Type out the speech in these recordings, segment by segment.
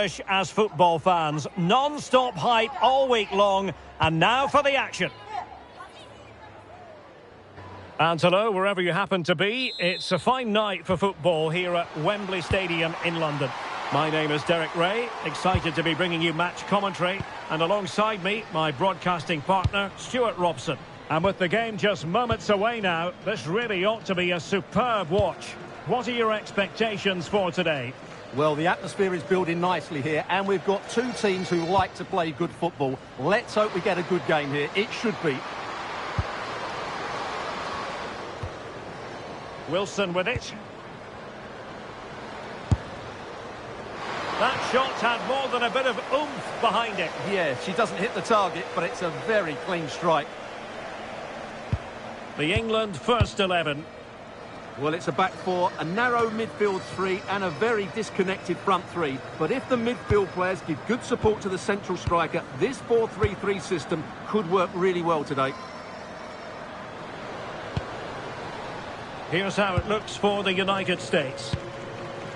As football fans, non-stop hype all week long, and now for the action. And hello, wherever you happen to be, it's a fine night for football here at Wembley Stadium in London. My name is Derek Ray, excited to be bringing you match commentary, and alongside me, my broadcasting partner, Stuart Robson. And with the game just moments away now, this really ought to be a superb watch. What are your expectations for today? Well, the atmosphere is building nicely here, and we've got two teams who like to play good football. Let's hope we get a good game here. It should be. Wilson with it. That shot had more than a bit of oomph behind it. Yeah, she doesn't hit the target, but it's a very clean strike. The England first 11. Well, it's a back four, a narrow midfield three and a very disconnected front three. But if the midfield players give good support to the central striker, this 4-3-3 system could work really well today. Here's how it looks for the United States.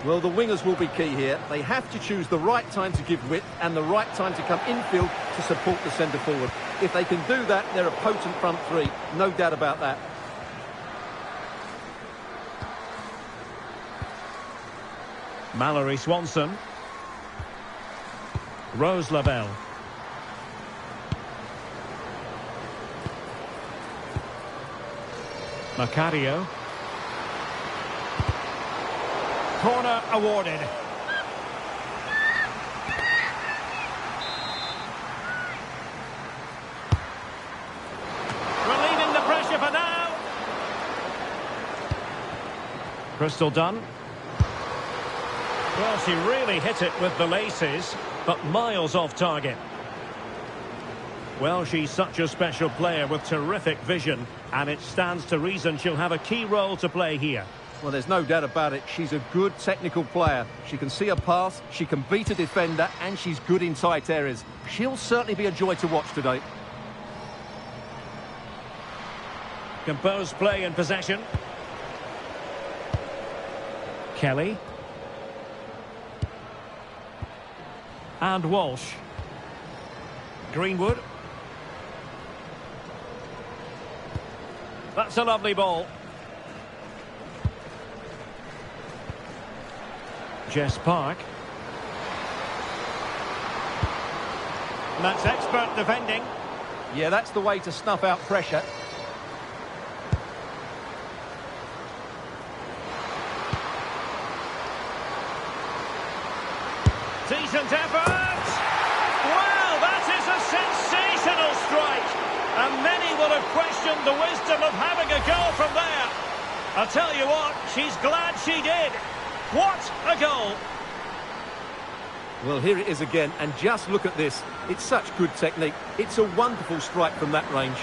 Well, the wingers will be key here. They have to choose the right time to give width and the right time to come infield to support the centre forward. If they can do that, they're a potent front three. No doubt about that. Mallory Swanson. Rose Lavelle. Macario. Corner awarded. Relieving the pressure for now. Crystal Dunn. Well, she really hit it with the laces, but miles off target. Well, she's such a special player with terrific vision, and it stands to reason she'll have a key role to play here. Well, there's no doubt about it. She's a good technical player. She can see a pass, she can beat a defender, and she's good in tight areas. She'll certainly be a joy to watch today. Composed play in possession. Kelly. And Walsh. Greenwood. That's a lovely ball. Jess Park. And that's expert defending. Yeah, that's the way to snuff out pressure. Decent effort! Well, that is a sensational strike! And many will have questioned the wisdom of having a goal from there. I'll tell you what, she's glad she did. What a goal! Well, here it is again, and just look at this. It's such good technique. It's a wonderful strike from that range.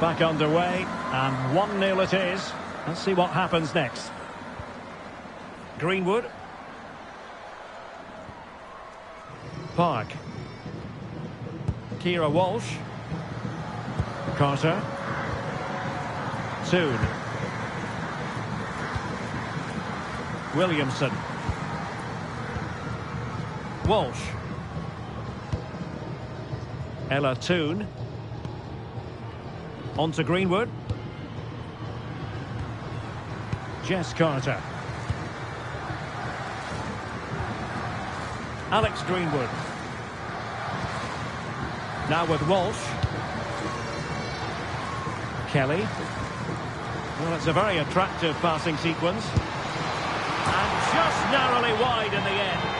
Back underway, and 1-0 it is. Let's see what happens next. Greenwood. Park. Kira Walsh. Carter. Toon. Williamson. Walsh. Ella Toon. On to Greenwood. Jess Carter. Alex Greenwood. Now with Walsh. Kelly. Well, it's a very attractive passing sequence. And just narrowly wide in the end.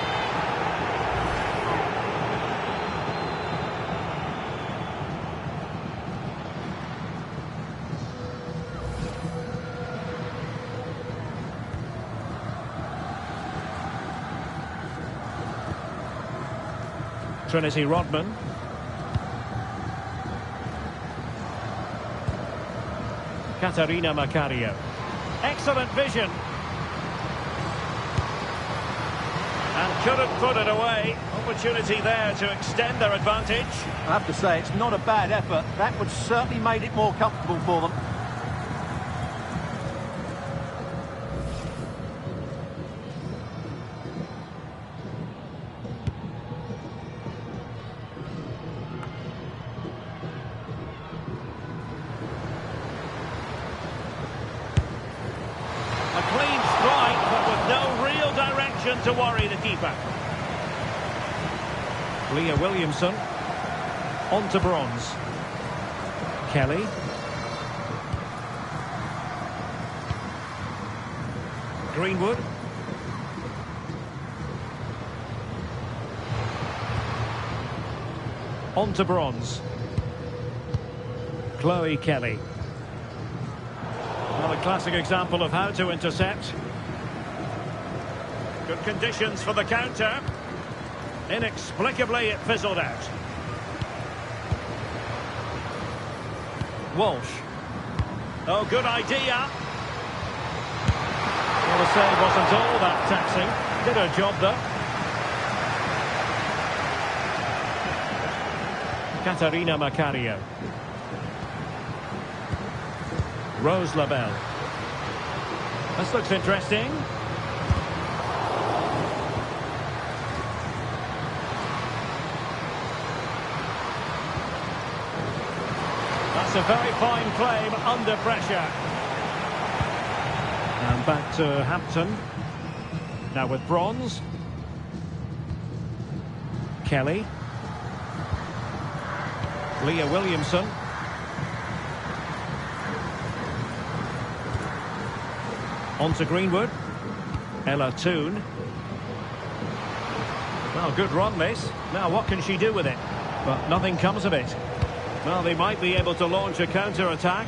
Trinity Rodman. Katarina Macario. Excellent vision. And couldn't put it away. opportunity there to extend their advantage. I have to say, it's not a bad effort. That would certainly made it more comfortable for them. A clean strike, but with no real direction to worry the keeper. Leah Williamson. On to Bronze. Kelly. Greenwood. On to Bronze. Chloe Kelly. Well, a classic example of how to intercept. Good conditions for the counter. Inexplicably, it fizzled out. Walsh. Oh, good idea. Well, the save wasn't all that taxing. Did her job, though. Katarina Macario. Rose Labelle. This looks interesting. That's a very fine claim under pressure. And back to Hampton. Now with Bronze. Kelly. Leah Williamson. On to Greenwood. Ella Toone. Well, good run, this. Now, what can she do with it? But nothing comes of it. Well, they might be able to launch a counter-attack.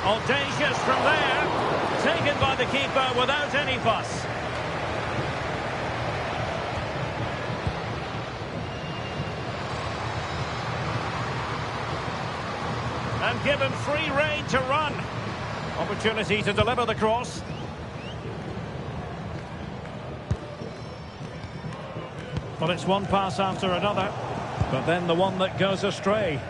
Audacious from there. Taken by the keeper without any fuss. And given free rein to run. Opportunity to deliver the cross. Well, it's one pass after another, but then the one that goes astray.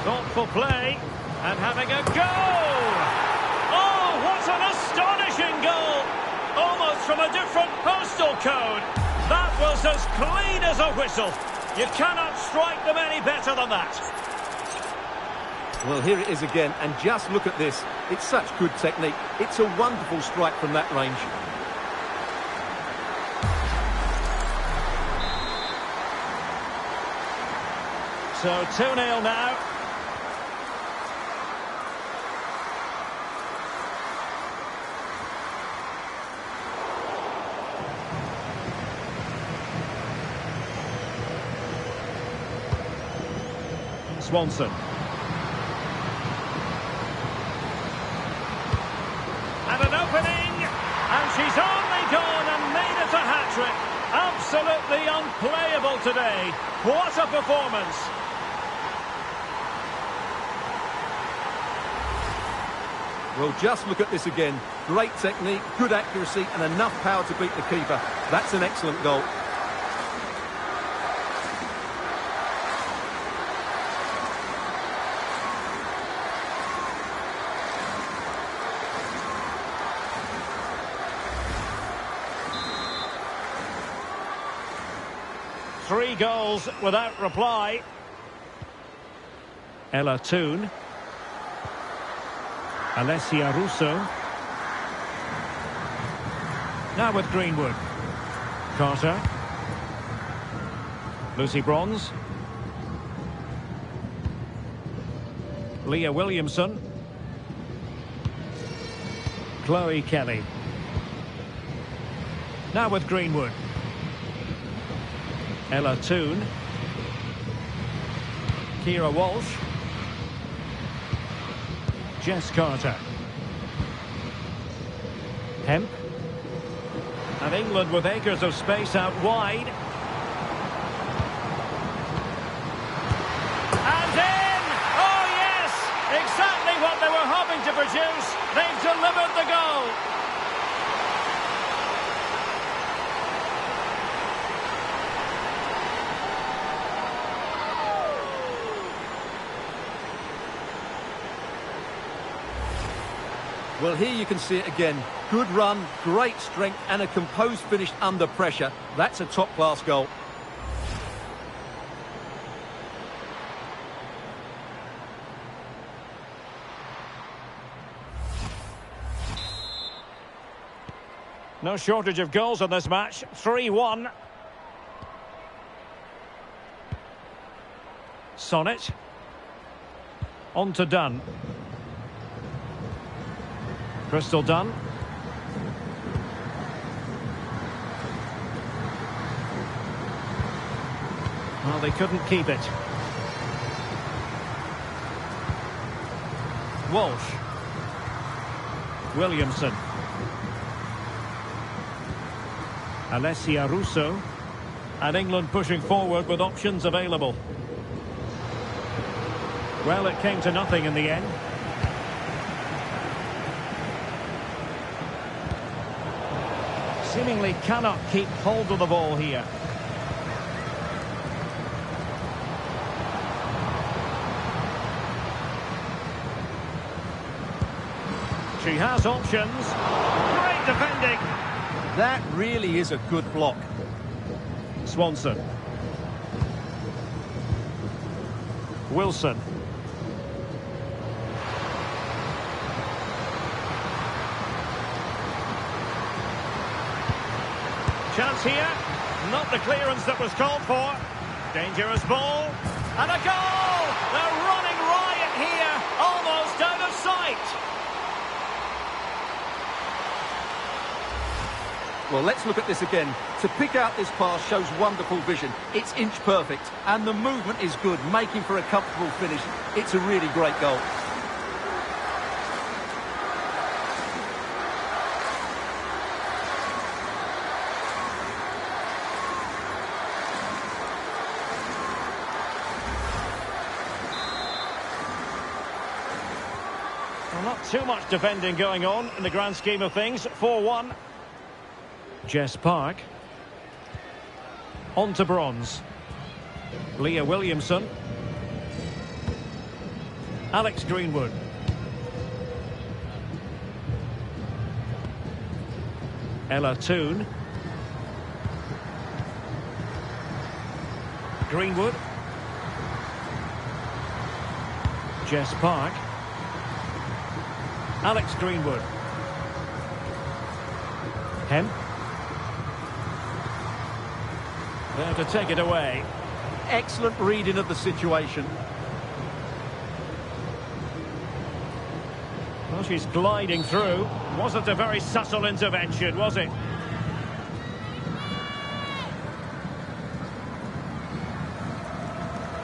Thoughtful play, and having a goal! Oh, what an astonishing goal! Almost from a different postal code. That was as clean as a whistle. You cannot strike them any better than that. Well, here it is again, and just look at this. It's such good technique. It's a wonderful strike from that range. So 2-0 now. Swanson. And an opening, and she's only gone and made it a hat-trick. Absolutely unplayable today. What a performance. Well, just look at this again. Great technique, good accuracy, and enough power to beat the keeper. That's an excellent goal. Three goals without reply. Ella Toone. Alessia Russo. Now with Greenwood. Carter. Lucy Bronze. Leah Williamson. Chloe Kelly. Now with Greenwood. Ella Toone. Kira Walsh. Jess Carter. Hemp. And England with acres of space out wide. And to produce. They've delivered the goal. Well, here you can see it again. Good run, great strength, and a composed finish under pressure. That's a top-class goal. No shortage of goals in this match. 3-1. Sonnet. On to Dunn. Crystal Dunn. Well, they couldn't keep it. Walsh. Williamson. Alessia Russo. And England pushing forward with options available. Well, it came to nothing in the end. Seemingly cannot keep hold of the ball here. She has options. Great defending. That really is a good block. Swanson. Wilson. Chance here. Not the clearance that was called for. Dangerous ball. And a goal! They're running riot here. Almost out of sight. Well, let's look at this again. To pick out this pass shows wonderful vision. It's inch perfect, and the movement is good, making for a comfortable finish. It's a really great goal. Well, not too much defending going on in the grand scheme of things. 4-1. Jess Park. On to Bronze. Leah Williamson. Alex Greenwood. Ella Toone. Greenwood. Jess Park. Alex Greenwood. Hemp. There to take it away. Excellent reading of the situation. Well, she's gliding through. Wasn't a very subtle intervention, was it?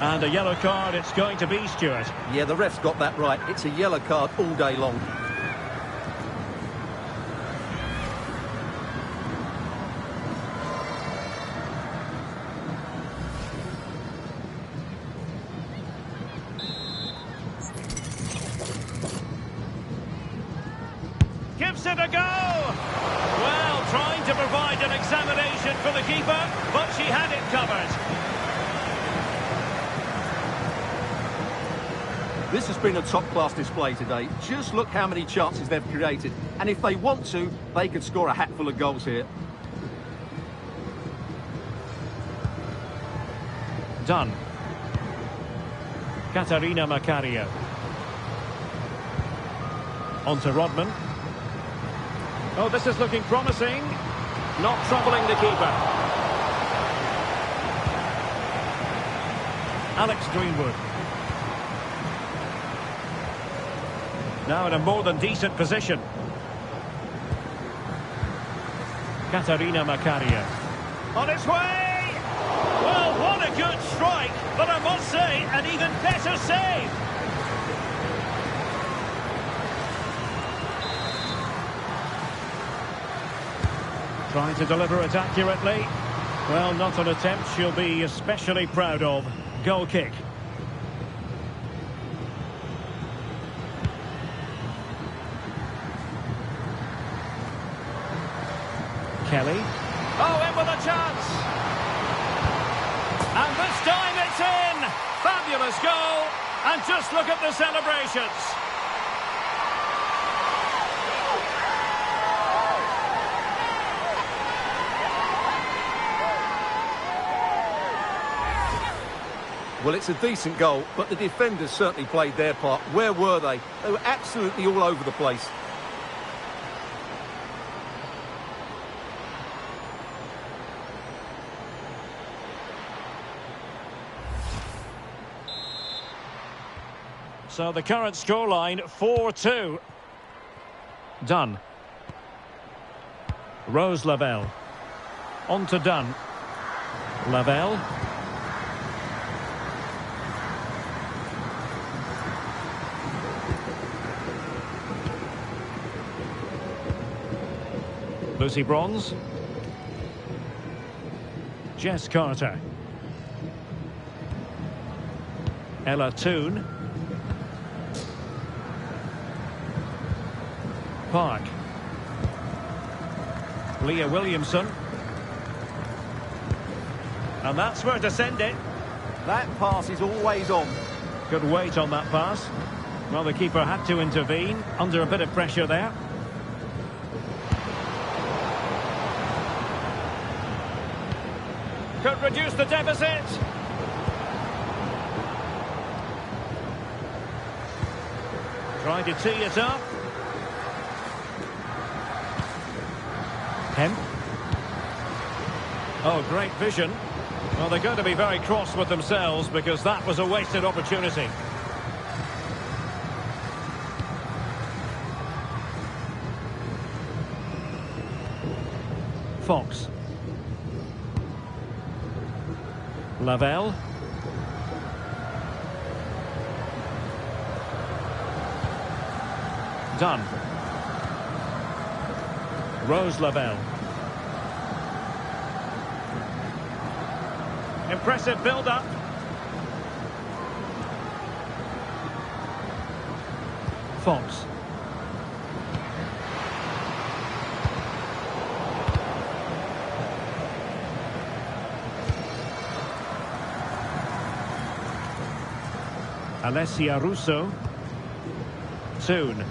And a yellow card it's going to be, Stuart. Yeah, the ref's got that right. It's a yellow card all day long. Gives it a go! Well, trying to provide an examination for the keeper, but she had it covered. This has been a top-class display today. Just look how many chances they've created. And if they want to, they could score a hatful of goals here. Done. Katarina Macario. On to Rodman. Oh, this is looking promising. Not troubling the keeper. Alex Greenwood. Now in a more than decent position. Katarina Macario. On its way! Well, what a good strike, but I must say, an even better save. Trying to deliver it accurately. Well, not an attempt she'll be especially proud of. Goal kick. Kelly. Oh, in with a chance! And this time it's in! Fabulous goal! And just look at the celebrations! Well, it's a decent goal, but the defenders certainly played their part. Where were they? They were absolutely all over the place. So the current scoreline, 4-2. Dunn. Rose Lavelle. On to Dunn. Lavelle. Lucy Bronze. Jess Carter. Ella Toone. Park. Leah Williamson. And that's where to send it. That pass is always on. Good weight on that pass. Well, the keeper had to intervene under a bit of pressure there. Could reduce the deficit. Trying to tee it up. Hemp. Oh, great vision. Well, they're going to be very cross with themselves because that was a wasted opportunity. Fox. Lavelle. Dunn. Rose Lavelle. Impressive build-up. Fox. Alessia Russo. Toone.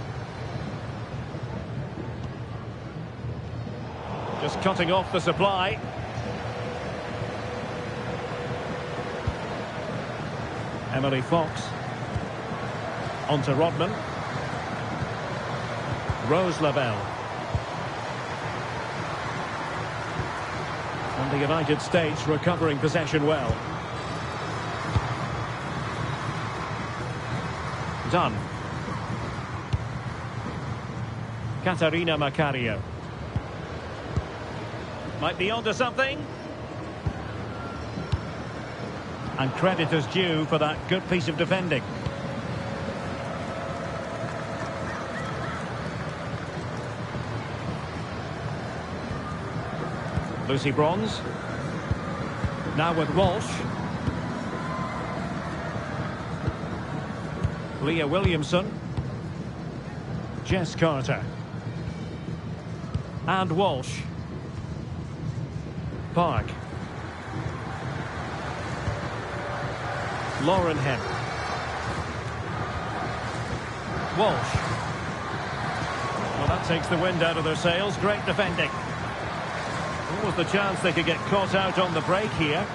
Just cutting off the supply. Emily Fox. On to Rodman. Rose Lavelle. And the United States recovering possession well. Dunn. Katarina Macario. Might be onto something. And credit is due for that good piece of defending. Lucy Bronze. Now with Walsh. Leah Williamson. Jess Carter. And Walsh. Park. Lauren Hemp. Walsh. Well, that takes the wind out of their sails. Great defending. What was the chance they could get caught out on the break here?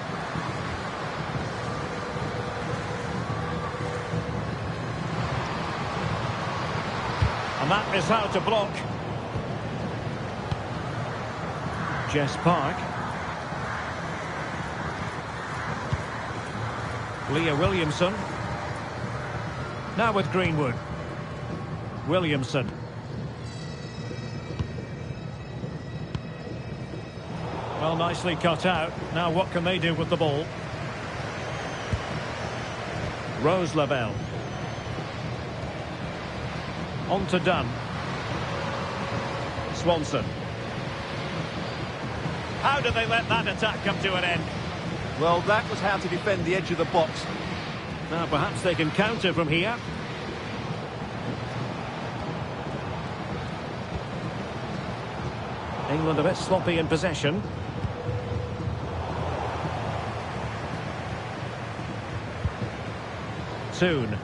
And that is how to block. Jess Park. Leah Williamson. Now with Greenwood. Williamson. Well, nicely cut out. Now what can they do with the ball? Rose Lavelle. On to Dunn. Swanson. How did they let that attack come to an end? Well, that was how to defend the edge of the box. Now perhaps they can counter from here. England a bit sloppy in possession. Soon.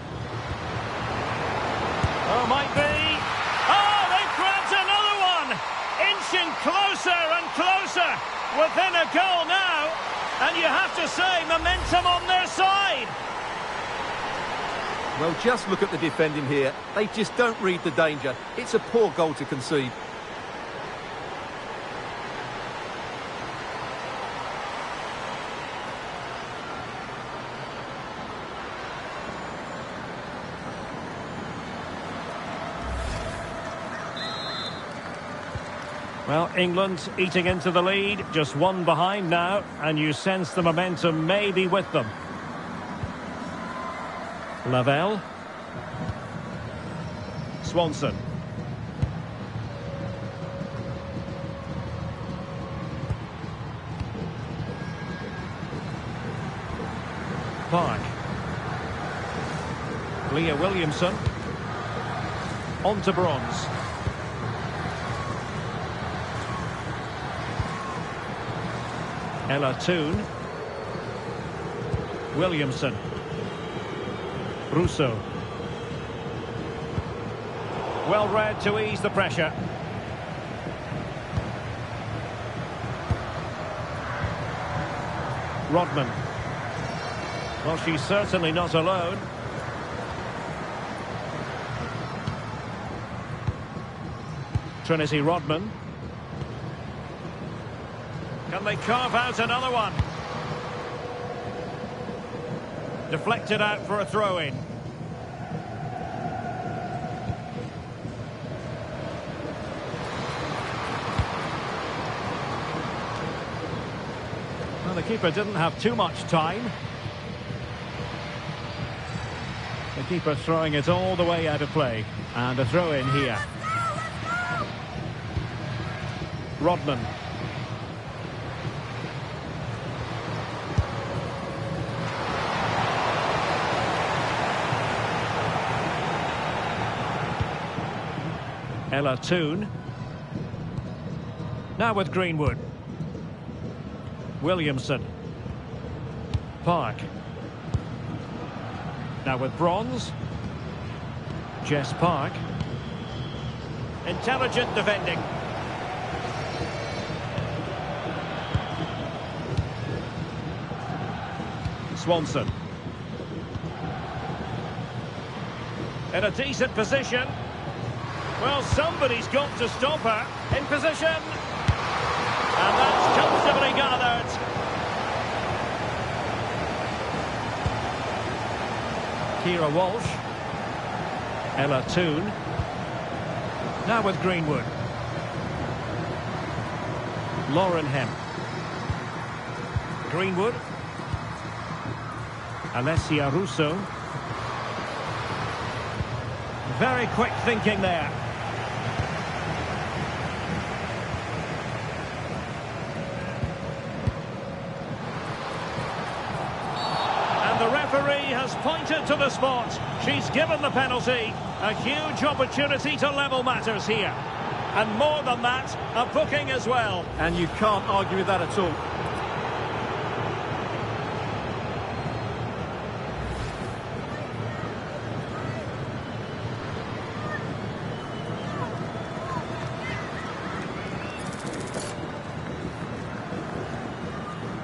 Oh, might be. Oh, they've grabbed another one! Inching closer and closer. Within a goal now. And you have to say, momentum on their side. Well, just look at the defending here. They just don't read the danger. It's a poor goal to concede. Well, England eating into the lead, just one behind now, and you sense the momentum may be with them. Lavelle. Swanson. Park. Leah Williamson. On to Bronze. Ella Toon. Williamson. Russo. Well read to ease the pressure. Rodman. Well, she's certainly not alone. Trinity Rodman. Can they carve out another one? Deflected out for a throw-in. Well, the keeper didn't have too much time. The keeper throwing it all the way out of play. And a throw-in here. Rodman. Ella Toon. Now with Greenwood. Williamson. Park. Now with Bronze. Jess Park. Intelligent defending. Swanson. In a decent position. Well, somebody's got to stop her. In position. And that's comfortably gathered. Kira Walsh. Ella Toon. Now with Greenwood. Lauren Hemp. Greenwood. Alessia Russo. Very quick thinking there. And the referee has pointed to the spot. She's given the penalty. A huge opportunity to level matters here. And more than that, a booking as well. And you can't argue with that at all.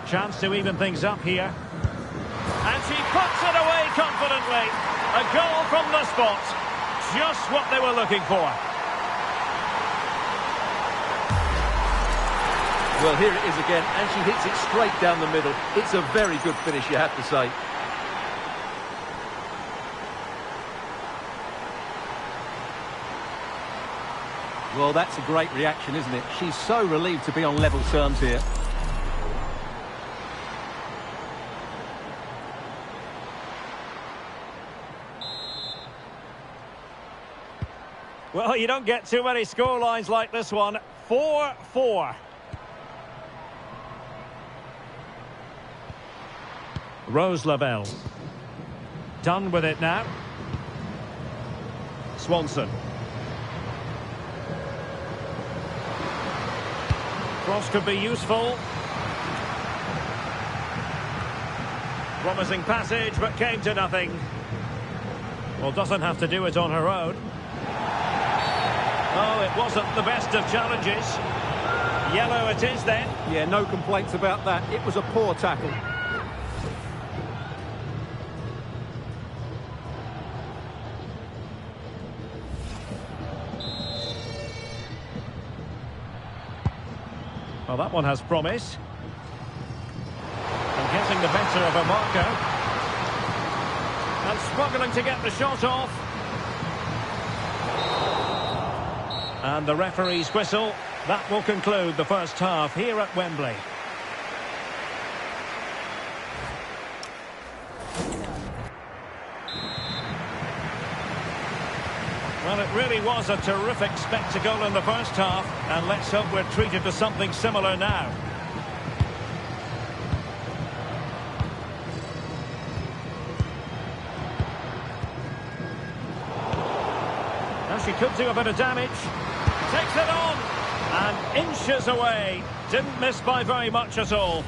Chance to even things up here. And she puts it away confidently. A goal from the spot. Just what they were looking for. Well, here it is again, and she hits it straight down the middle. It's a very good finish, you have to say. Well, that's a great reaction, isn't it? She's so relieved to be on level terms here. Well, you don't get too many scorelines like this one. 4-4. Rose Lavelle. Done with it now. Swanson. Cross could be useful. Promising passage, but came to nothing. Well, doesn't have to do it on her own. Oh, it wasn't the best of challenges. Yellow it is then. Yeah, no complaints about that. It was a poor tackle. Well, that one has promise. And getting the better of a marker. And struggling to get the shot off. And the referee's whistle. That will conclude the first half here at Wembley. Well, it really was a terrific spectacle in the first half, and let's hope we're treated to something similar now. Now she could do a bit of damage. Takes it on, and inches away. Didn't miss by very much at all.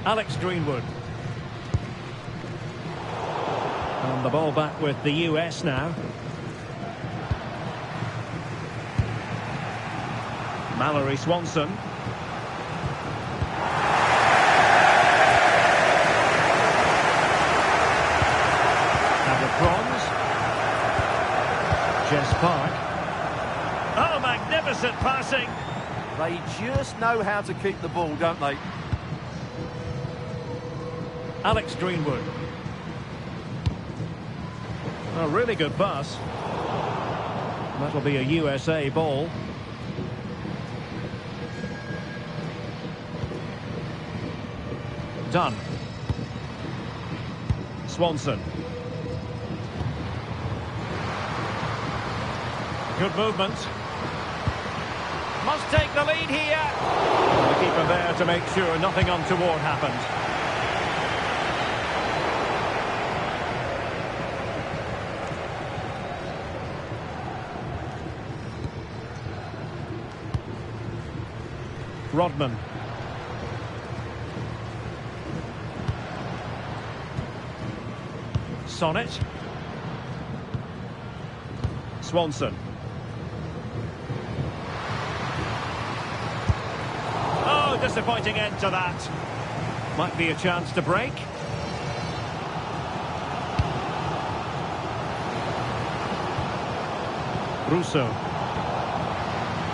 Alex Greenwood. And the ball back with the US now. Mallory Swanson. And the bronze. Jess Park. Oh, magnificent passing. They just know how to keep the ball, don't they? Alex Greenwood. A really good pass. That'll be a USA ball. Done. Swanson. Good movement. Must take the lead here. The keeper there to make sure nothing untoward happened. Rodman. Sonnet. Swanson. Oh, disappointing end to that. Might be a chance to break. Russo.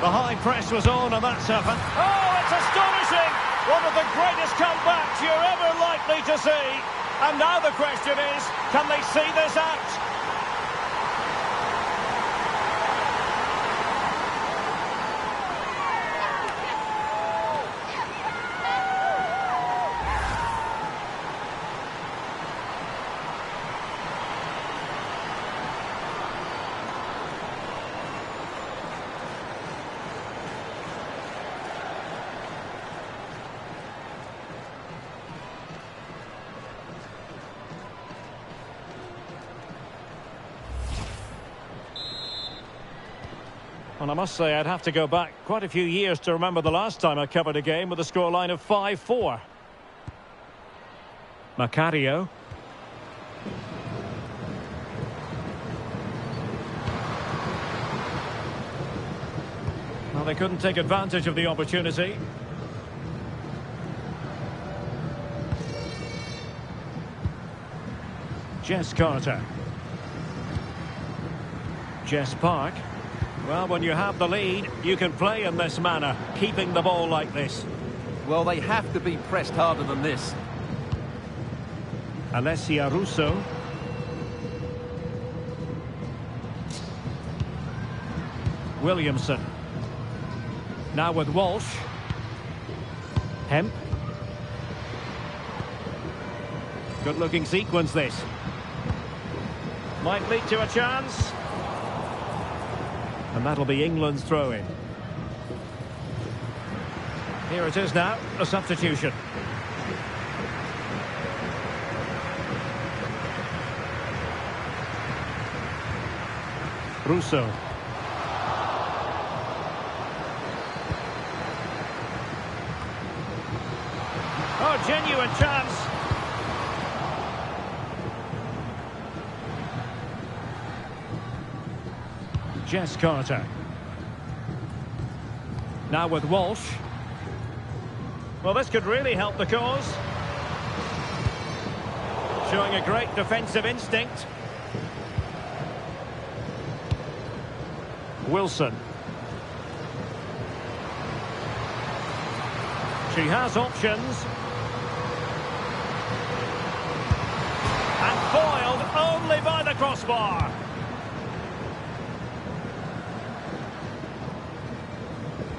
The high press was on, and that's happened. Oh, it's astonishing! One of the greatest comebacks you're ever likely to see. And now the question is, can they see this out? And I must say, I'd have to go back quite a few years to remember the last time I covered a game with a scoreline of 5-4. Macario. Well, they couldn't take advantage of the opportunity. Jess Carter. Jess Park. Well, when you have the lead, you can play in this manner, keeping the ball like this. Well, they have to be pressed harder than this. Alessia Russo. Williamson. Now with Walsh. Hemp. Good-looking sequence, this. Might lead to a chance. And that'll be England's throw-in. Here it is now, a substitution. Russo. Oh, genuine chance. Jess Carter. Now with Walsh. Well, this could really help the cause. Showing a great defensive instinct. Wilson. She has options. And foiled only by the crossbar.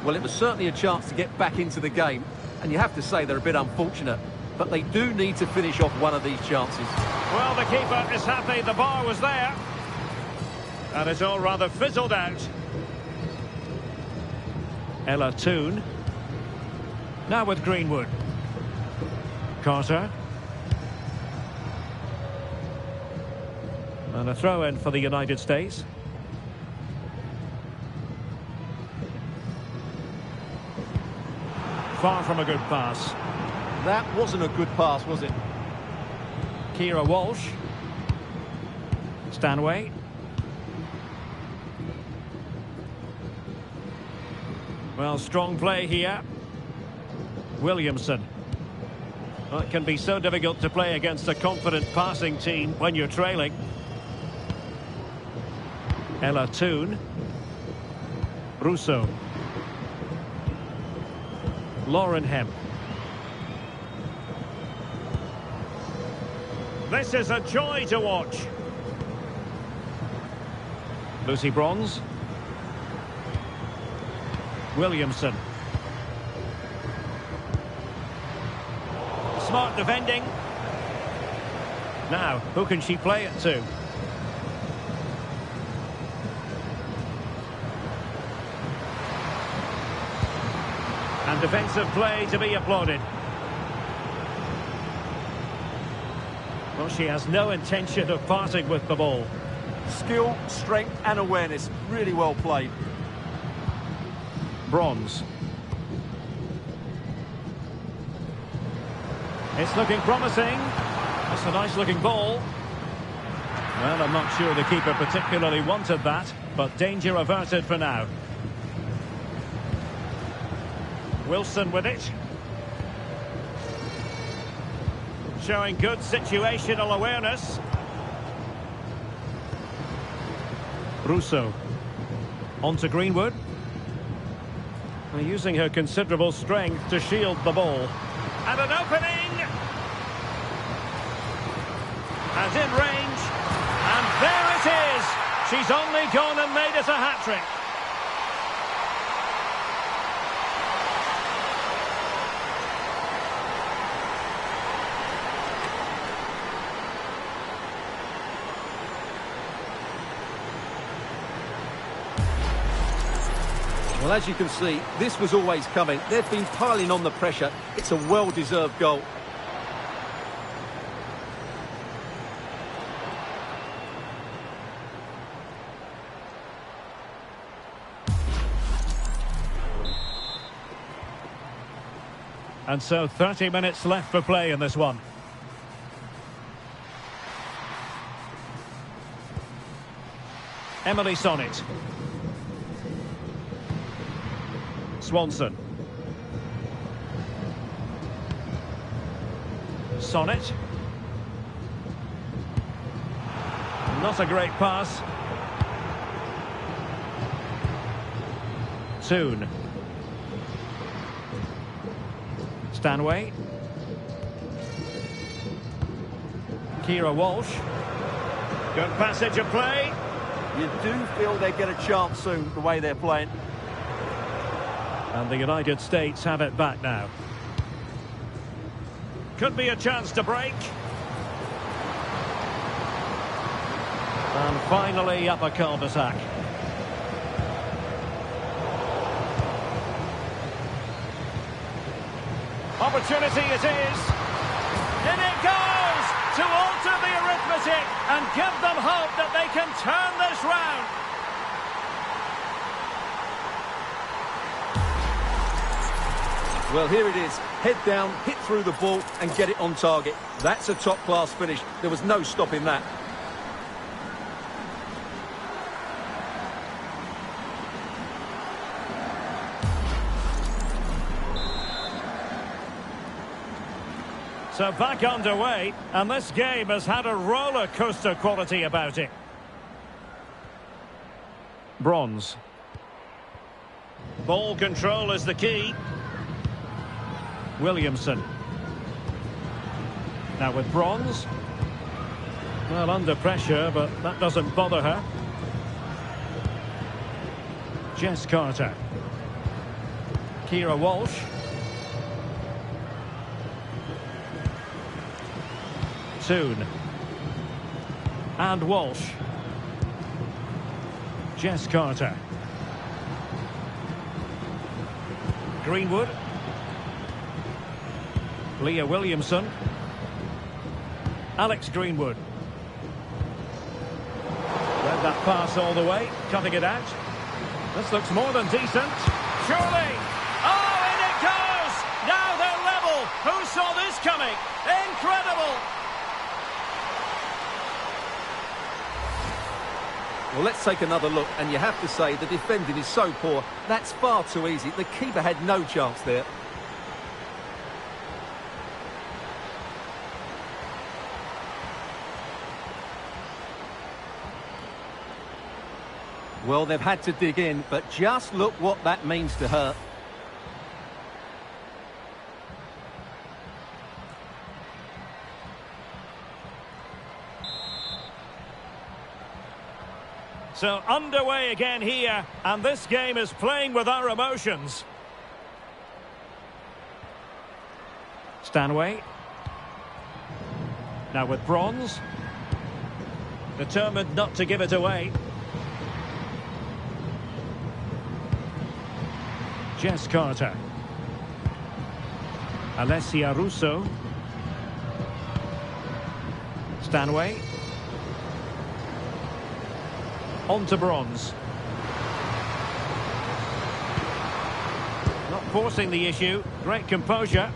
Well, it was certainly a chance to get back into the game. And you have to say they're a bit unfortunate. But they do need to finish off one of these chances. Well, the keeper is happy the bar was there. And it's all rather fizzled out. Ella Toone. Now with Greenwood. Carter. And a throw-in for the United States. Far from a good pass. That wasn't a good pass, was it? Keira Walsh. Stanway. Well, strong play here. Williamson. Well, it can be so difficult to play against a confident passing team when you're trailing. Ella Toone. Russo. Lauren Hemp. This is a joy to watch. Lucy Bronze. Williamson. Smart defending. Now, who can she play it to? And defensive play to be applauded. Well, she has no intention of parting with the ball. Skill, strength and awareness. Really well played. Bronze. It's looking promising. That's a nice looking ball. Well, I'm not sure the keeper particularly wanted that, but danger averted for now. Wilson with it. Showing good situational awareness. Russo. On to Greenwood. Using her considerable strength to shield the ball. And an opening! And in range. And there it is! She's only gone and made us a hat-trick. Well, as you can see, this was always coming. They've been piling on the pressure. It's a well-deserved goal. And so 30 minutes left for play in this one. Emily Sonnet. Swanson. Sonnet. Not a great pass. Toone. Stanway. Keira Walsh. Good passage of play. You do feel they get a chance soon, the way they're playing. And the United States have it back now. Could be a chance to break. And finally up a cul-de-sac. Opportunity it is. In it goes to alter the arithmetic and give them hope that they can turn this round. Well, here it is. Head down, hit through the ball and get it on target. That's a top-class finish. There was no stopping that. So back underway, and this game has had a roller coaster quality about it. Bronze. Ball control is the key. Williamson. Now with Bronze. Well, under pressure, but that doesn't bother her. Jess Carter. Kira Walsh. Soon. And Walsh. Jess Carter. Greenwood. Leah Williamson. Alex Greenwood. Read that pass all the way, cutting it out. This looks more than decent. Surely. Oh, in it goes! Now they're level. Who saw this coming? Incredible! Well, let's take another look, and you have to say the defending is so poor. That's far too easy. The keeper had no chance there. Well, they've had to dig in, but just look what that means to her. So underway again here, and this game is playing with our emotions. Stanway. Now with Bronze. Determined not to give it away. Jess Carter. Alessia Russo. Stanway. On to Bronze. Not forcing the issue. Great composure.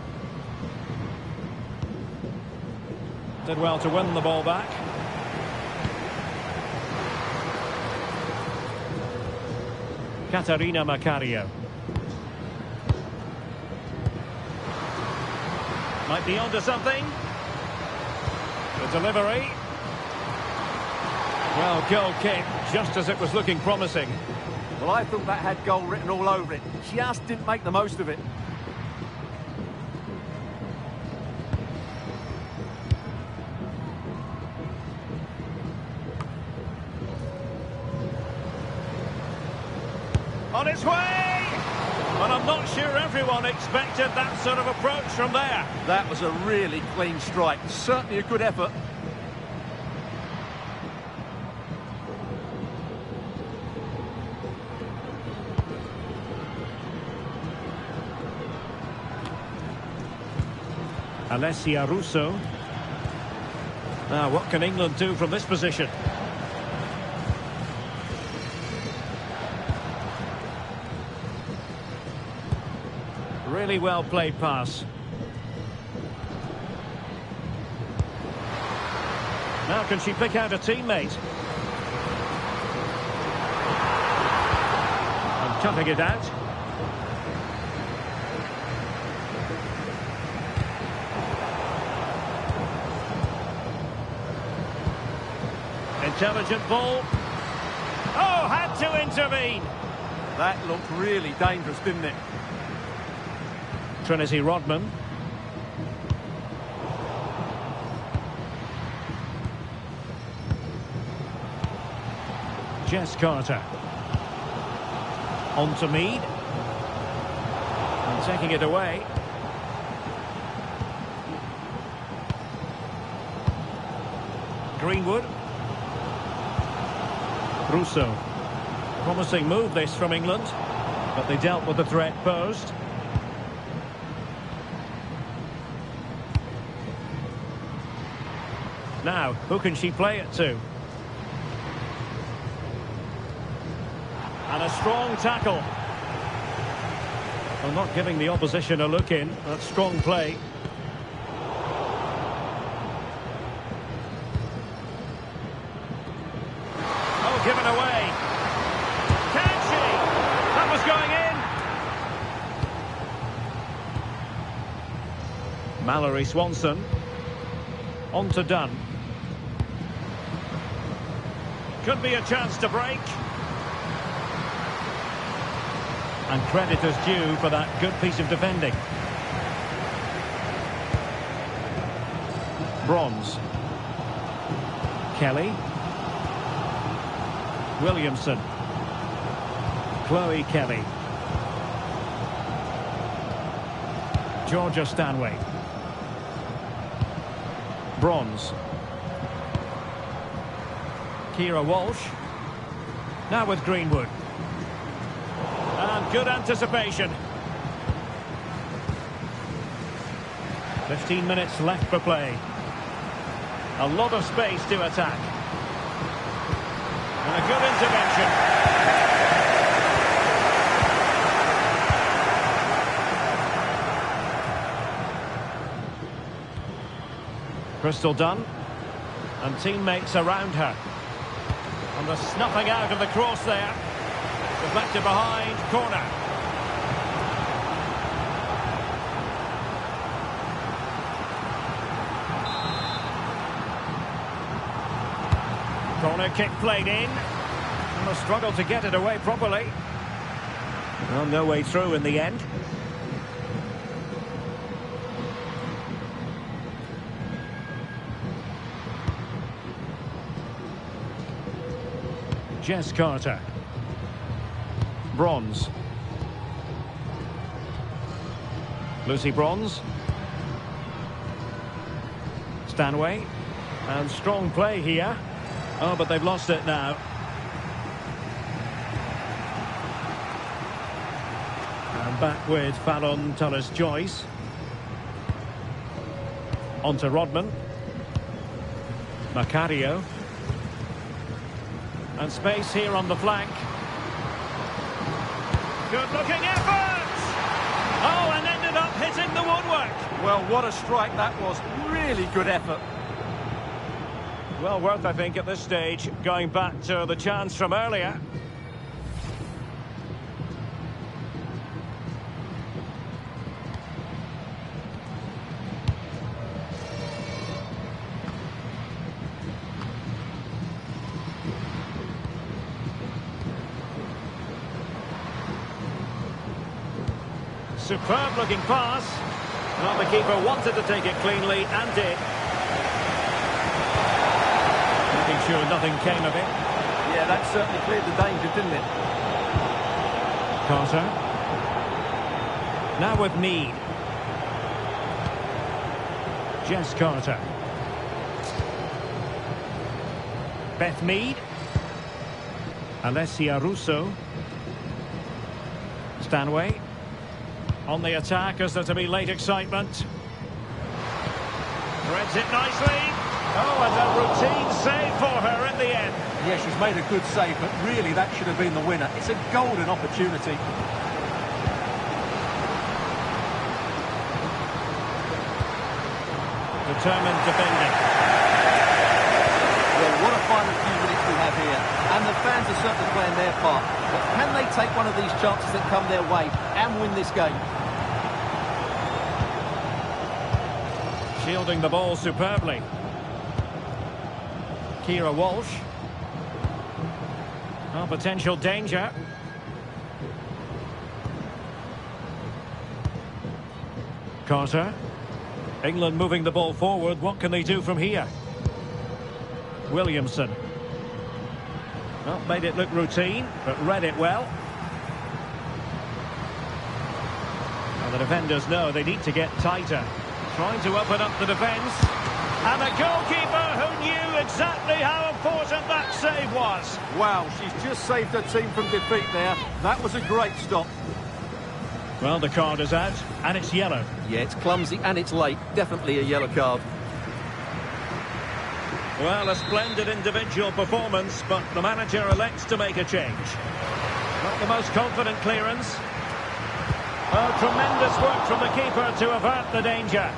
Did well to win the ball back. Katarina Macario. Might be onto something. The delivery. Well, goal kick, just as it was looking promising. Well, I thought that had goal written all over it. She just didn't make the most of it. On its way! But I'm not sure everyone expected that sort of approach from there. That was a really clean strike. Certainly a good effort. Alessia Russo. Now, what can England do from this position? Really well played pass. Now can she pick out a teammate? And cutting it out. Intelligent ball. Oh, had to intervene. That looked really dangerous, didn't it? Trinity Rodman. Jess Carter. On to Mead. And taking it away. Greenwood. Russo. Promising move this from England, but they dealt with the threat posed. Now, who can she play it to? And a strong tackle. Well, not giving the opposition a look in. That's strong play. Oh, given away. Can she? That was going in. Mallory Swanson. On to Dunn. Could be a chance to break. And credit is due for that good piece of defending. Bronze. Kelly. Williamson. Chloe Kelly. Georgia Stanway. Bronze. Kira Walsh. Now with Greenwood. And good anticipation. 15 minutes left for play. A lot of space to attack. And a good intervention. Crystal Dunn. And teammates around her. And the snuffing out of the cross there. Deflected behind, corner. Corner kick played in. And a struggle to get it away properly. Well, no way through in the end. Jess Carter. Bronze. Lucy Bronze. Stanway. And strong play here. Oh, but they've lost it now. And back with Fallon Tullis-Joyce. On to Rodman. Macario. And space here on the flank. Good-looking effort! Oh, and ended up hitting the woodwork. Well, what a strike that was. Really good effort. Well worth, I think, at this stage, going back to the chance from earlier. Superb looking pass. Well, the keeper wanted to take it cleanly and did. Making sure nothing came of it. Yeah, that certainly cleared the danger, didn't it? Carter. Now with Mead. Jess Carter. Beth Mead. Alessia Russo. Stanway. On the attack as there to be late excitement. Threads it nicely. Oh, and a routine save for her in the end. Yeah, she's made a good save, but really that should have been the winner. It's a golden opportunity. Determined defending. Well, what a final few minutes we have here. And the fans are certainly playing their part. But can they take one of these chances that come their way and win this game? Shielding the ball superbly. Kira Walsh. Oh, potential danger. Carter. England moving the ball forward. What can they do from here? Williamson. Well, made it look routine, but read it well. And the defenders know they need to get tighter. Trying to open up the defence. And the goalkeeper who knew exactly how important that save was. Wow, she's just saved her team from defeat there. That was a great stop. Well, the card is out, and it's yellow. Yeah, it's clumsy and it's late. Definitely a yellow card. Well, a splendid individual performance, but the manager elects to make a change. Not the most confident clearance. Oh, tremendous work from the keeper to avert the danger.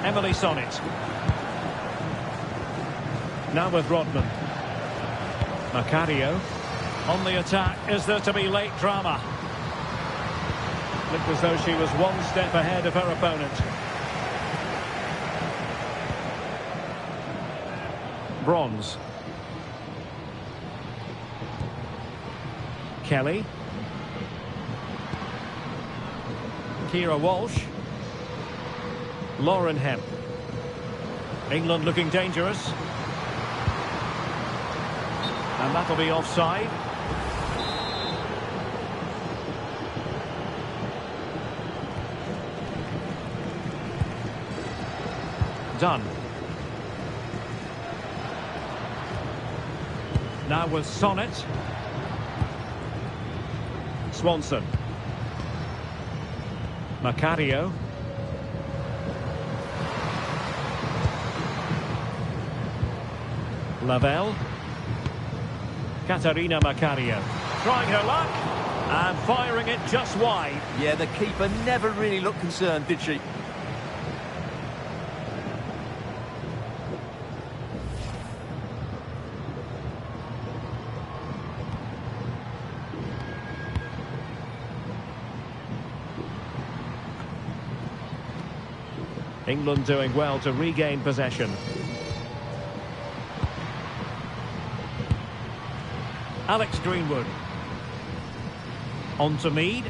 Emily Sonnet. Now with Rodman. Macario. On the attack, is there to be late drama? Looked as though she was one step ahead of her opponent. Bronze. Kelly. Kira Walsh. Lauren Hemp. England looking dangerous. And that'll be offside. Done. Now with Sonnet. Swanson. Macario. Lavelle. Katarina Macario. Trying her luck. And firing it just wide. Yeah, the keeper never really looked concerned, did she? England doing well to regain possession. Alex Greenwood. On to Mead.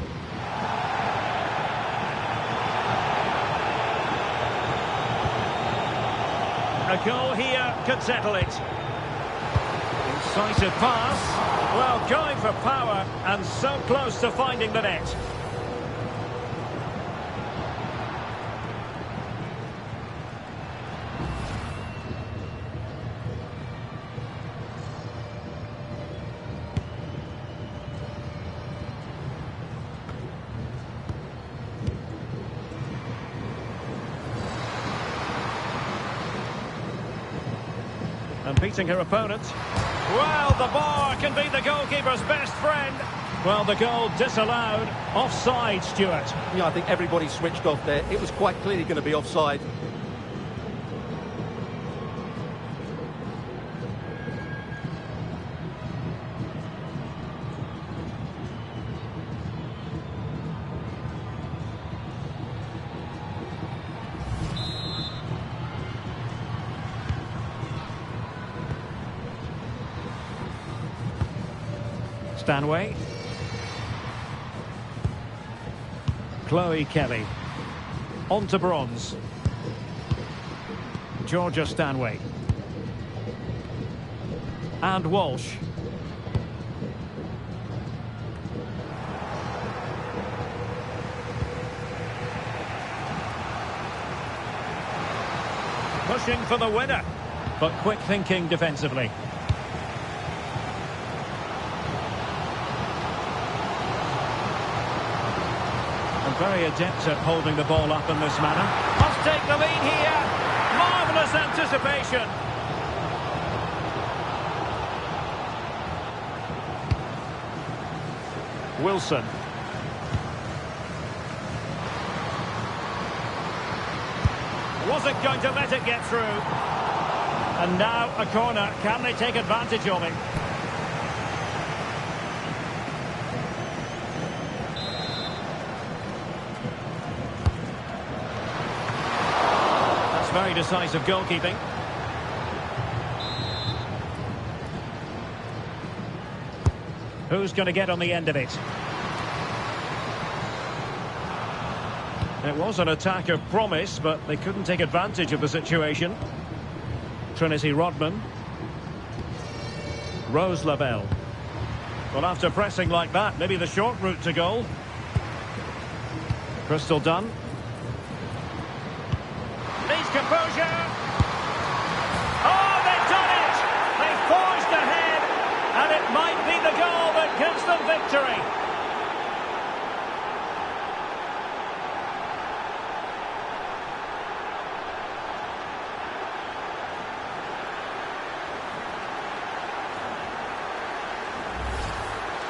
A goal here could settle it. Incisive pass. Well, going for power and so close to finding the net. And beating her opponent. Well, the bar can be the goalkeeper's best friend. Well, the goal disallowed. Offside, Stuart. Yeah, I think everybody switched off there. It was quite clearly going to be offside. Stanway. Chloe Kelly. On to Bronze. Georgia Stanway. And Walsh. Pushing for the winner, but quick thinking defensively. Very adept at holding the ball up in this manner. Must take the lead here. Marvellous anticipation. Wilson. Wasn't going to let it get through. And now a corner. Can they take advantage of it? Very decisive goalkeeping. Who's going to get on the end of it? It was an attack of promise, but they couldn't take advantage of the situation. Trinity Rodman. Rose Lavelle. Well, after pressing like that, maybe the short route to goal. Crystal Dunn. Needs composure. Oh, they've done it! They forged ahead, and it might be the goal that gives them victory.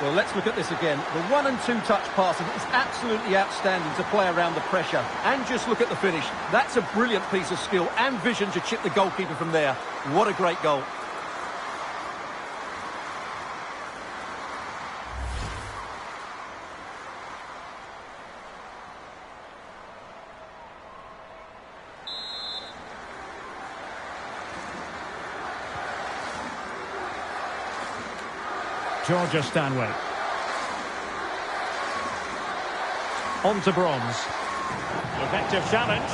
Well, let's look at this again. The 1 and 2 touch passing is absolutely outstanding to play around the pressure. And just look at the finish. That's a brilliant piece of skill and vision to chip the goalkeeper from there. What a great goal. Georgia Stanway. On to Bronze. Effective challenge.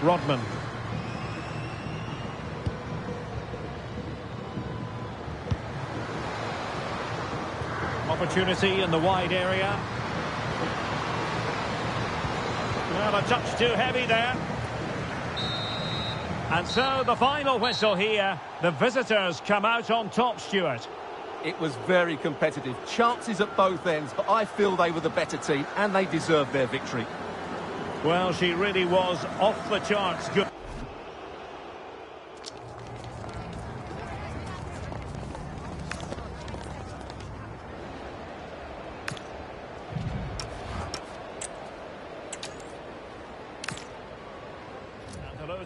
Rodman. Opportunity in the wide area. Well, a touch too heavy there. And so the final whistle here. The visitors come out on top, Stuart. It was very competitive. Chances at both ends, but I feel they were the better team and they deserved their victory. Well, she really was off the charts good.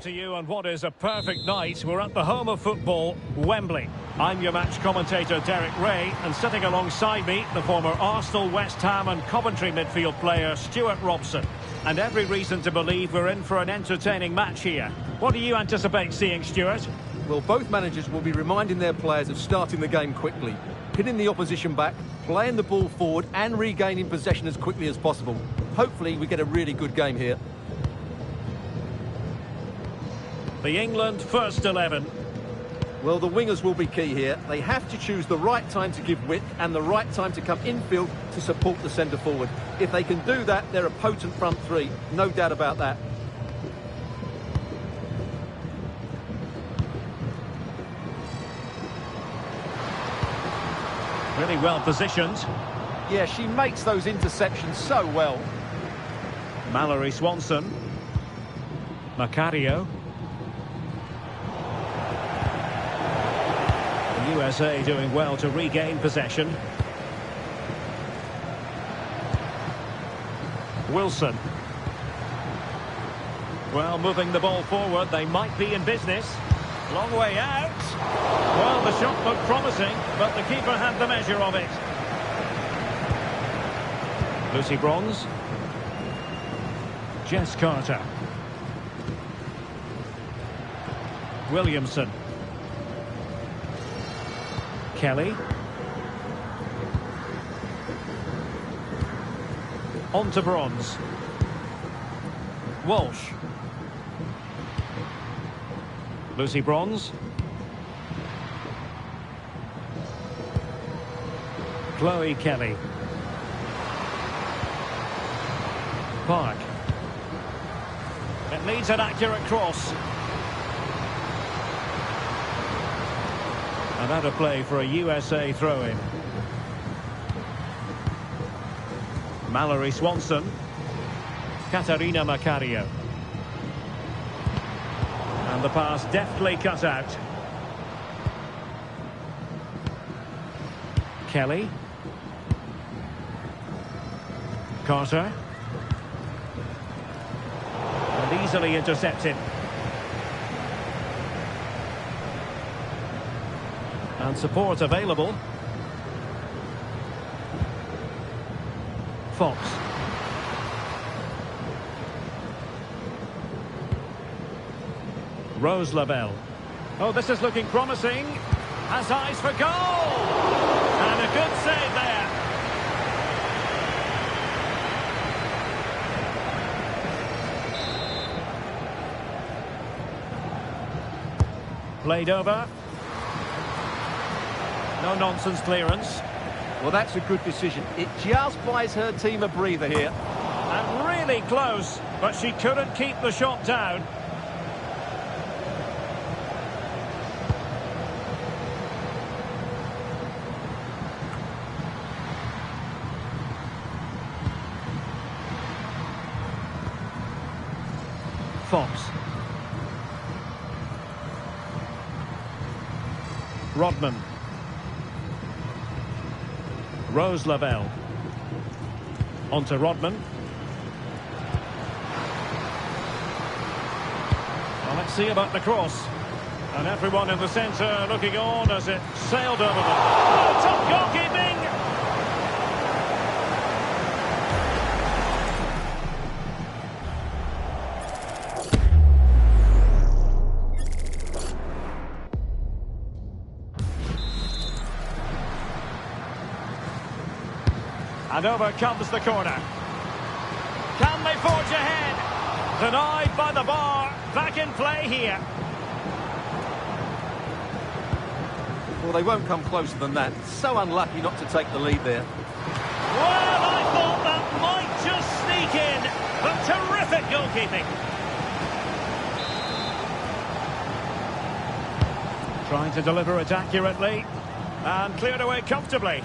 To you on what is a perfect night. We're at the home of football, Wembley. I'm your match commentator Derek Ray, and sitting alongside me the former Arsenal, West Ham and Coventry midfield player Stuart Robson. And every reason to believe we're in for an entertaining match here. What do you anticipate seeing, Stuart? Well, both managers will be reminding their players of starting the game quickly, pinning the opposition back, playing the ball forward and regaining possession as quickly as possible. Hopefully we get a really good game here. The England first 11. Well, the wingers will be key here. They have to choose the right time to give width and the right time to come infield to support the centre forward. If they can do that, they're a potent front three. No doubt about that. Really well positioned. Yeah, she makes those interceptions so well. Mallory Swanson. Macario. USA doing well to regain possession. Wilson. Well, moving the ball forward, they might be in business. Long way out. Well, the shot looked promising, but the keeper had the measure of it. Lucy Bronze. Jess Carter. Williamson. Kelly. On to Bronze. Walsh. Lucy Bronze. Chloe Kelly. Park. It needs an accurate cross. And out of play for a USA throw-in. Mallory Swanson. Katarina Macario. And the pass deftly cut out. Kelly. Carter. And easily intercepted. And support available. Fox. Rose Lavelle. Oh, this is looking promising. Has eyes for goal. And a good save there. Played over. No nonsense clearance. Well, that's a good decision. It just buys her team a breather here. And really close, but she couldn't keep the shot down. Fox. Rodman. Rose Lavelle. On to Rodman. Well, let's see about the cross. And everyone in the centre looking on as it sailed over them. Oh, top goalkeeping! And over comes the corner. Can they forge ahead? Denied by the bar. Back in play here. Well, they won't come closer than that. So unlucky not to take the lead there. Well, I thought that might just sneak in. But terrific goalkeeping. Trying to deliver it accurately. And cleared away comfortably.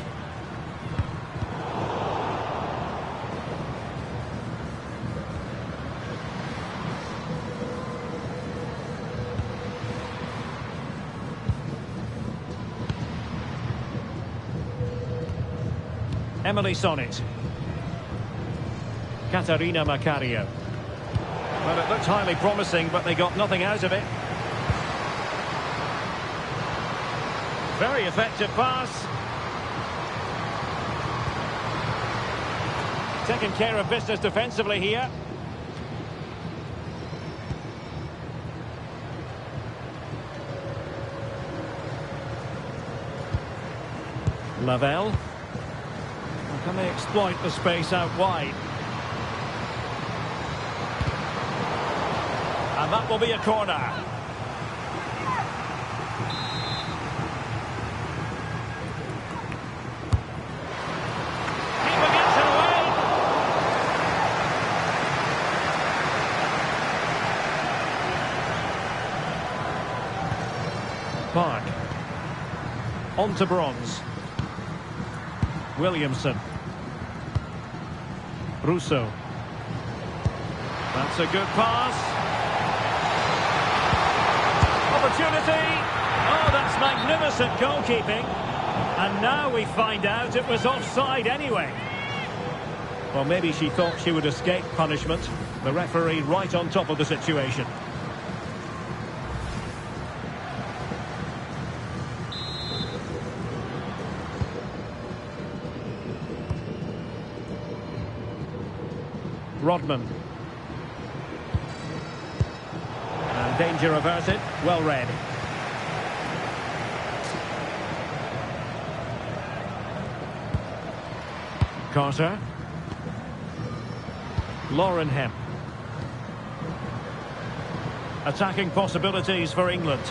Emily Sonnet. Katarina Macario. Well, it looked highly promising, but they got nothing out of it. Very effective pass. Taking care of business defensively here. Lavelle. Can they exploit the space out wide? And that will be a corner. Keeper gets it away. Park. On to Bronze. Williamson. Russo. That's a good pass. Opportunity. Oh, that's magnificent goalkeeping. And now we find out it was offside anyway. Well, maybe she thought she would escape punishment. The referee right on top of the situation. Rodman. And danger averted. Well read. Carter. Lauren Hemp. Attacking possibilities for England.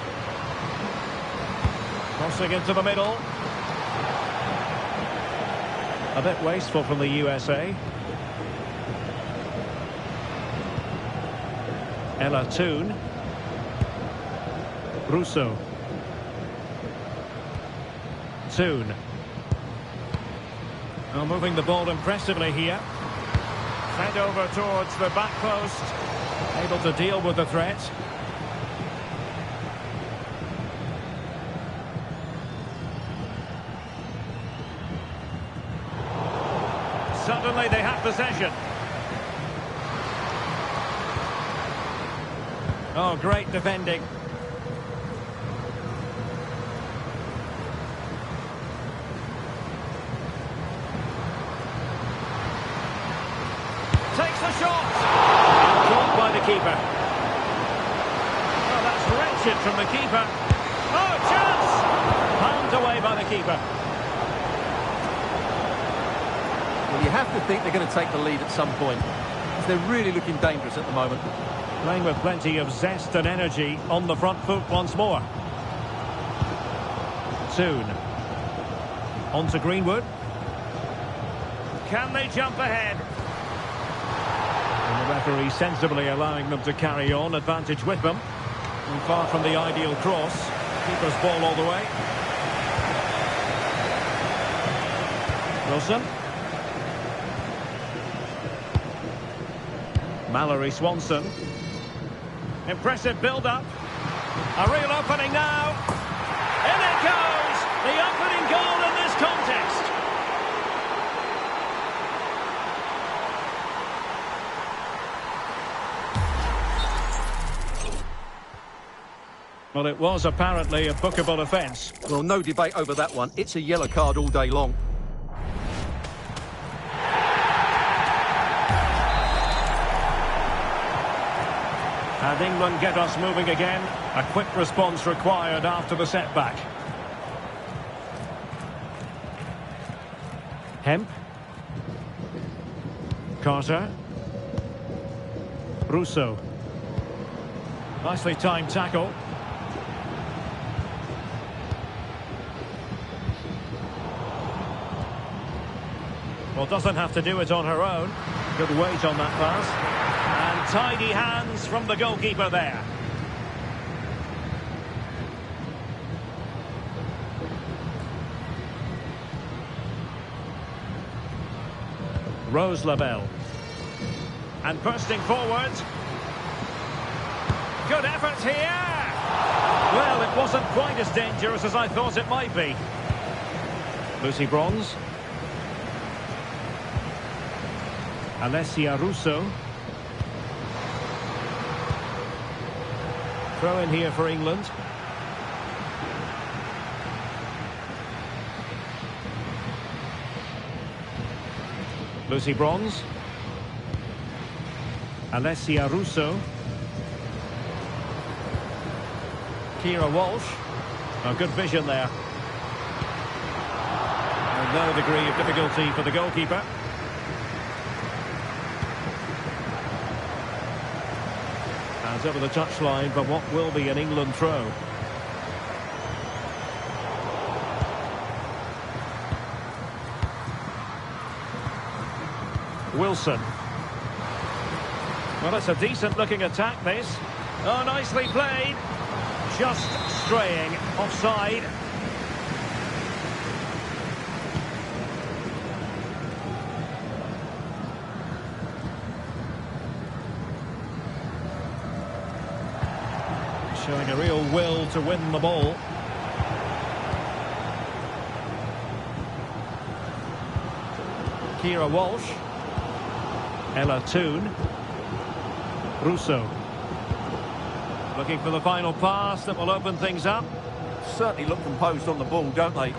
Crossing into the middle. A bit wasteful from the USA. Ella Toon. Russo. Toon. Well, moving the ball impressively here. Fed over towards the back post. Able to deal with the threat. Suddenly they have possession. Oh, great defending. Takes the shot. Caught by the keeper. Oh, that's wretched from the keeper. Oh, chance! Palmed away by the keeper. Well, you have to think they're going to take the lead at some point, because they're really looking dangerous at the moment. Playing with plenty of zest and energy on the front foot once more. Soon. On to Greenwood. Can they jump ahead? And the referee sensibly allowing them to carry on, advantage with them. And far from the ideal cross. Keeper's ball all the way. Wilson. Mallory Swanson. Impressive build-up. A real opening now. In it goes! The opening goal in this contest. Well, it was apparently a bookable offence. Well, no debate over that one. It's a yellow card all day long. And England get us moving again. A quick response required after the setback. Hemp. Carter. Russo. Nicely timed tackle. Well, doesn't have to do it on her own. Good weight on that pass. And tidy hands from the goalkeeper there. Rose Lavelle. And bursting forward. Good effort here. Well, it wasn't quite as dangerous as I thought it might be. Lucy Bronze. Alessia Russo. Throw in here for England. Lucy Bronze. Alessia Russo. Kira Walsh. Oh, good vision there. And no degree of difficulty for the goalkeeper. Hands over the touchline for what will be an England throw. Wilson. Well, it's a decent looking attack, this. Oh, nicely played. Just straying offside. Showing a real will to win the ball. Kira Walsh. Ella Toone. Russo. Looking for the final pass that will open things up. Certainly look composed on the ball, don't they?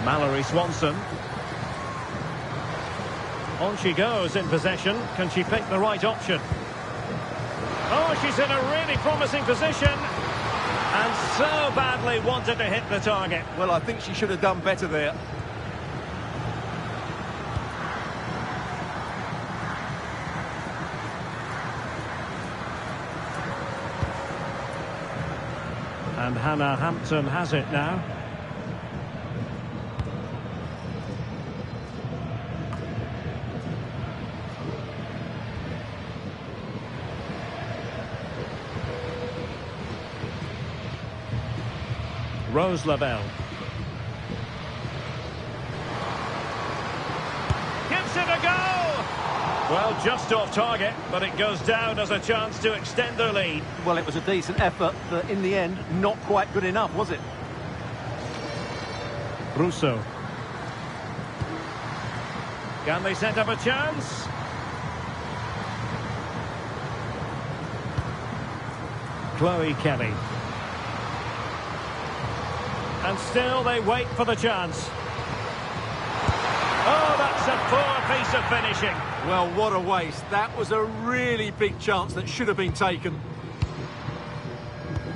Mallory Swanson. On she goes in possession. Can she pick the right option? Oh, she's in a really promising position. And so badly wanted to hit the target. Well, I think she should have done better there. And Hannah Hampton has it now. Rose Lavelle. Gives it a go! Well, just off target, but it goes down as a chance to extend their lead. Well, it was a decent effort, but in the end, not quite good enough, was it? Russo. Can they set up a chance? Chloe Kelly. And still they wait for the chance. Oh, that's a poor piece of finishing. Well, what a waste. That was a really big chance that should have been taken.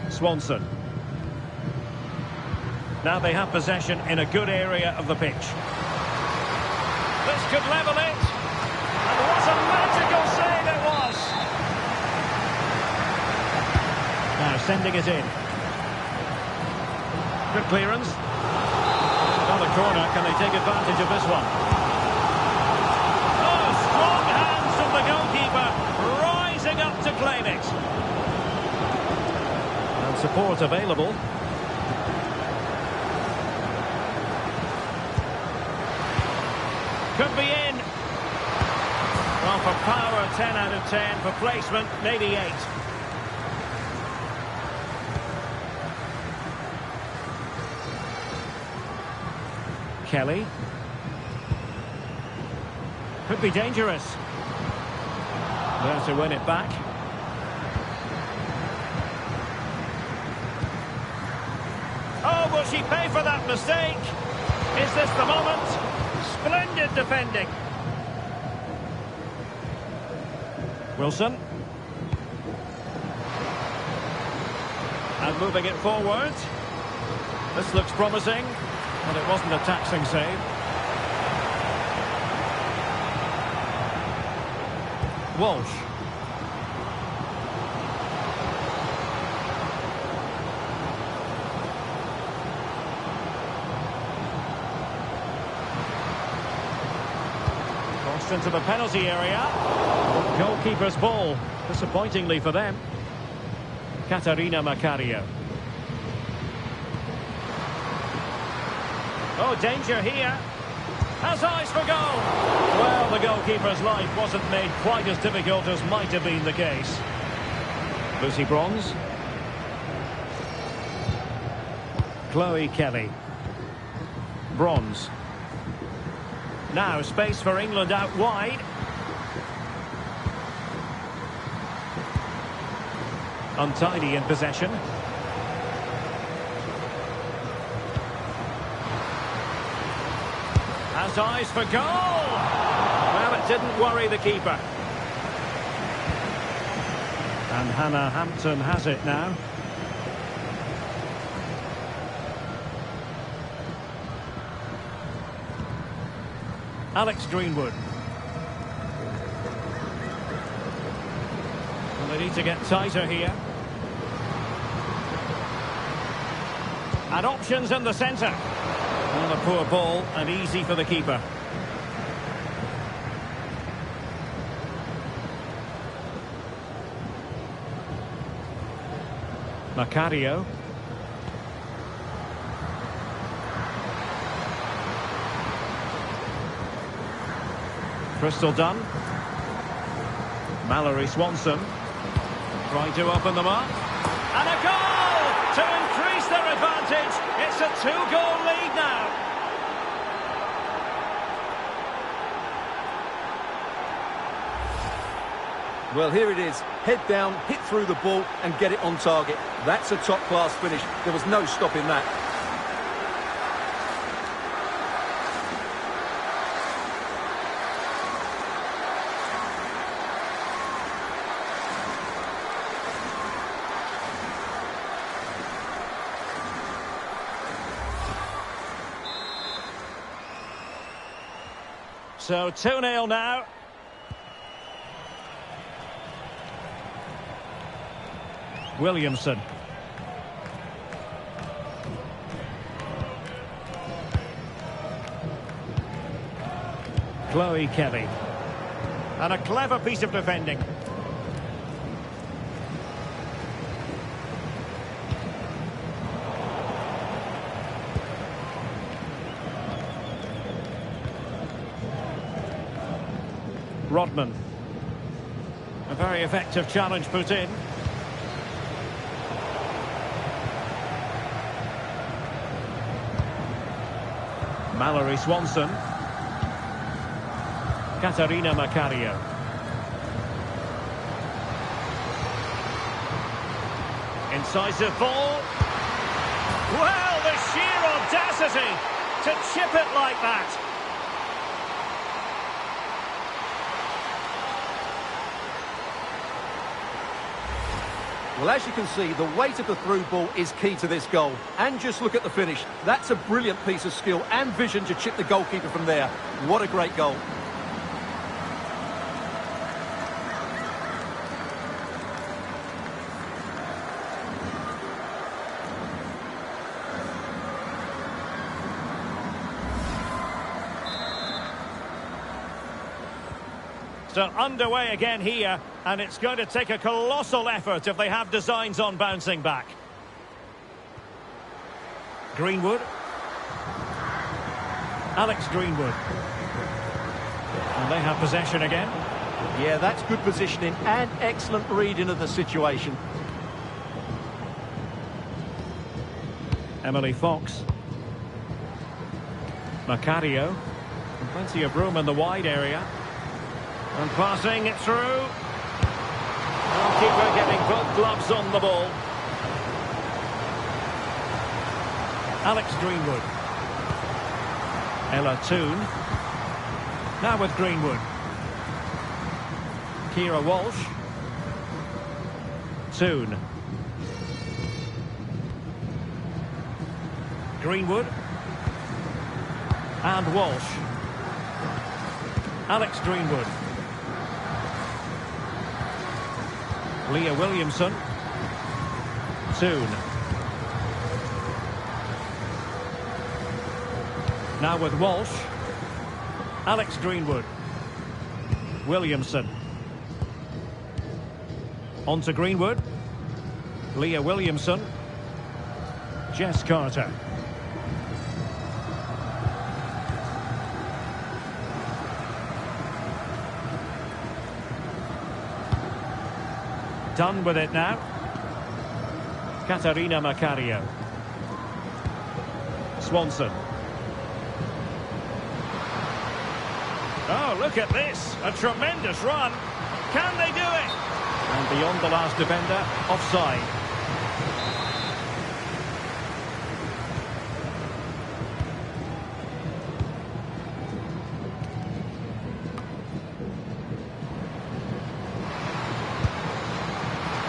Swanson. Now they have possession in a good area of the pitch. This could level it. And what a magical save it was. Now sending it in. Good clearance. Another corner. Can they take advantage of this one? Oh, strong hands from the goalkeeper, rising up to claim it. And support available. power, 10 out of 10. For placement, maybe 8. Kelly. Could be dangerous. There to win it back. Oh, will she pay for that mistake? Is this the moment? Splendid defending. Wilson. And moving it forward. This looks promising, but it wasn't a taxing save. Walsh. Crossed into the penalty area. Goalkeeper's ball, disappointingly for them. Katarina Macario. Oh, danger here. Has eyes for goal. Well, the goalkeeper's life wasn't made quite as difficult as might have been the case. Lucy Bronze. Chloe Kelly. Bronze. Now space for England out wide. Untidy in possession. Has eyes for goal. Well, it didn't worry the keeper. And Hannah Hampton has it now. Alex Greenwood. Well, they need to get tighter here. And options in the centre. Well, a poor ball and easy for the keeper. Macario. Crystal Dunn. Mallory Swanson. Trying to open them up. And a goal to increase their advantage. It's a 2-goal lead now. Well, here it is. Head down, hit through the ball and get it on target. That's a top-class finish. There was no stopping that. So 2-0 now. Williamson. Chloe Kelly. And a clever piece of defending. Rodman. A very effective challenge put in. Mallory Swanson. Katarina Macario. Incisive ball. Well, the sheer audacity to chip it like that. Well, as you can see, the weight of the through ball is key to this goal. And just look at the finish. That's a brilliant piece of skill and vision to chip the goalkeeper from there. What a great goal. So underway again here, and it's going to take a colossal effort if they have designs on bouncing back. Greenwood. Alex Greenwood. And they have possession again. Yeah, that's good positioning and excellent reading of the situation. Emily Fox. Macario. And plenty of room in the wide area. And passing it through. Goalkeeper getting both gloves on the ball. Alex Greenwood. Ella Toon. Now with Greenwood. Kira Walsh. Toon. Greenwood. And Walsh. Alex Greenwood. Leah Williamson. Toon. Now with Walsh. Alex Greenwood. Williamson. On to Greenwood. Leah Williamson. Jess Carter. Done with it now. Katarina Macario. Swanson. Oh, look at this. A tremendous run. Can they do it? And beyond the last defender, offside.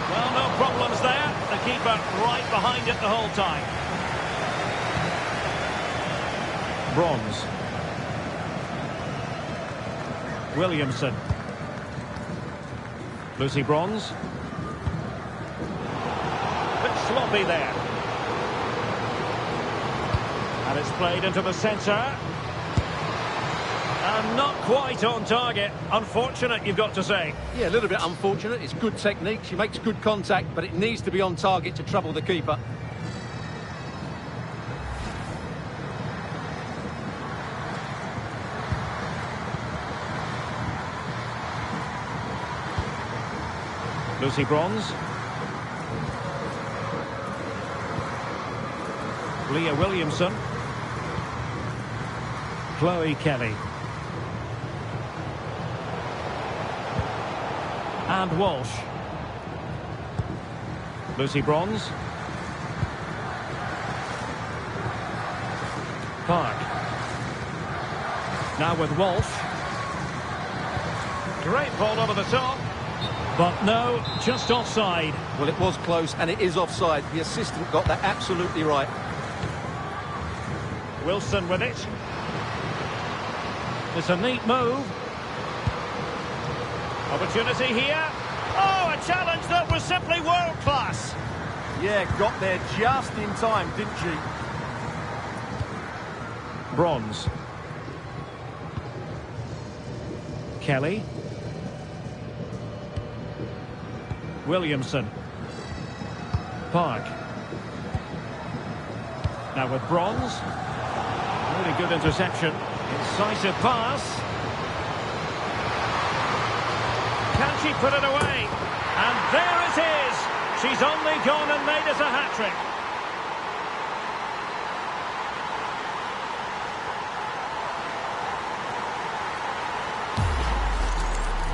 Well, no problems there. The keeper right behind it the whole time. Bronze. Williamson. Lucy Bronze. Bit sloppy there. And it's played into the centre. And not quite on target. Unfortunate, you've got to say. Yeah, a little bit unfortunate. It's good technique. She makes good contact, but it needs to be on target to trouble the keeper. Lucy Bronze. Leah Williamson. Chloe Kelly. And Walsh. Lucy Bronze. Park. Now with Walsh. Great ball over the top. But no, just offside. Well, it was close, and it is offside. The assistant got that absolutely right. Wilson with it. It's a neat move. Opportunity here. Oh, a challenge that was simply world-class. Yeah, got there just in time, didn't she? Bronze. Kelly. Williamson. Park. Now with Bronze. Really good interception. Incisive pass. Can she put it away? And there it is. She's only gone and made us a hat-trick.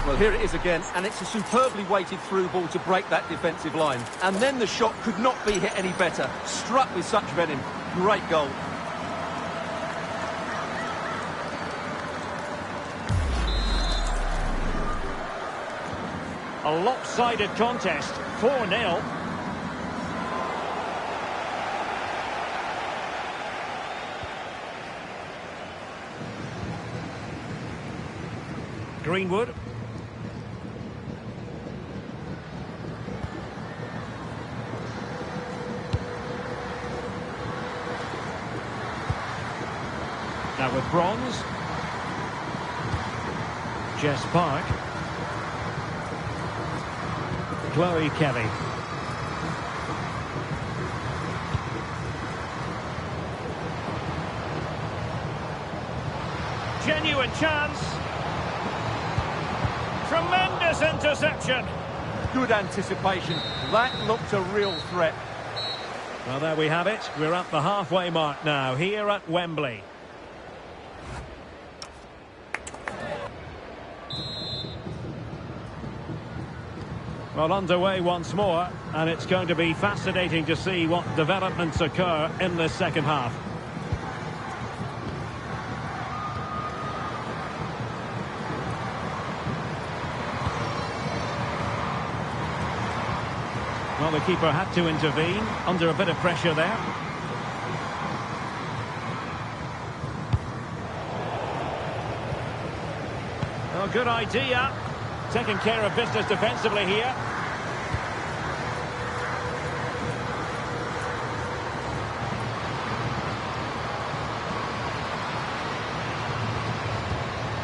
Well, here it is again, and it's a superbly weighted through ball to break that defensive line. And then the shot could not be hit any better. Struck with such venom. Great goal. A lopsided contest, 4-0. Greenwood. Now with Bronze. Jess Park. Chloe Kelly. Genuine chance. Tremendous. interception. Good anticipation. That looked a real threat. Well, there we have it. We're at the halfway mark now, here at Wembley. Well, underway once more, and it's going to be fascinating to see what developments occur in this second half. Well, the keeper had to intervene, under a bit of pressure there. Oh, good idea. Taking care of business defensively here.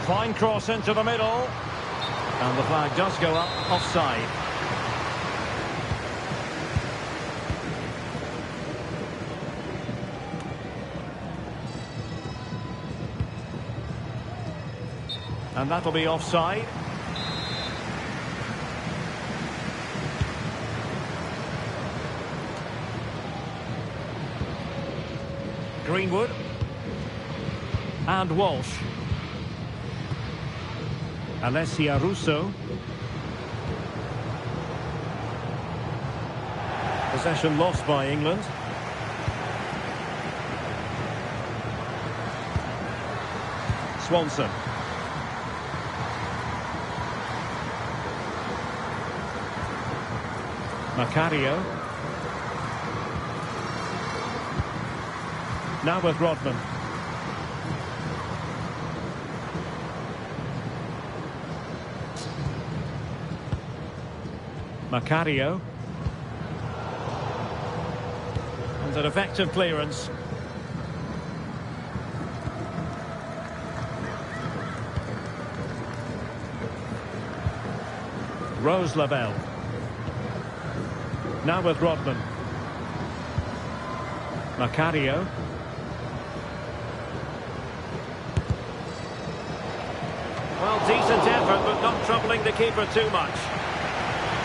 Fine cross into the middle. And the flag does go up, offside. And that'll be offside. Greenwood. And Walsh. Alessia Russo. Possession lost by England. Swanson. Macario. Now with Rodman. Macario. And an effective clearance. Rose Lavelle. Now with Rodman. Macario. Well, decent effort, but not troubling the keeper too much.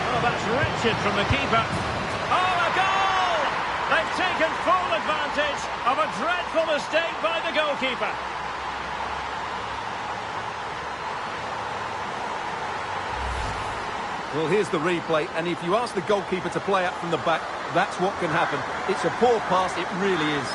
Oh, that's wretched from the keeper. Oh, a goal! They've taken full advantage of a dreadful mistake by the goalkeeper. Well, here's the replay, and if you ask the goalkeeper to play up from the back, that's what can happen. It's a poor pass, it really is.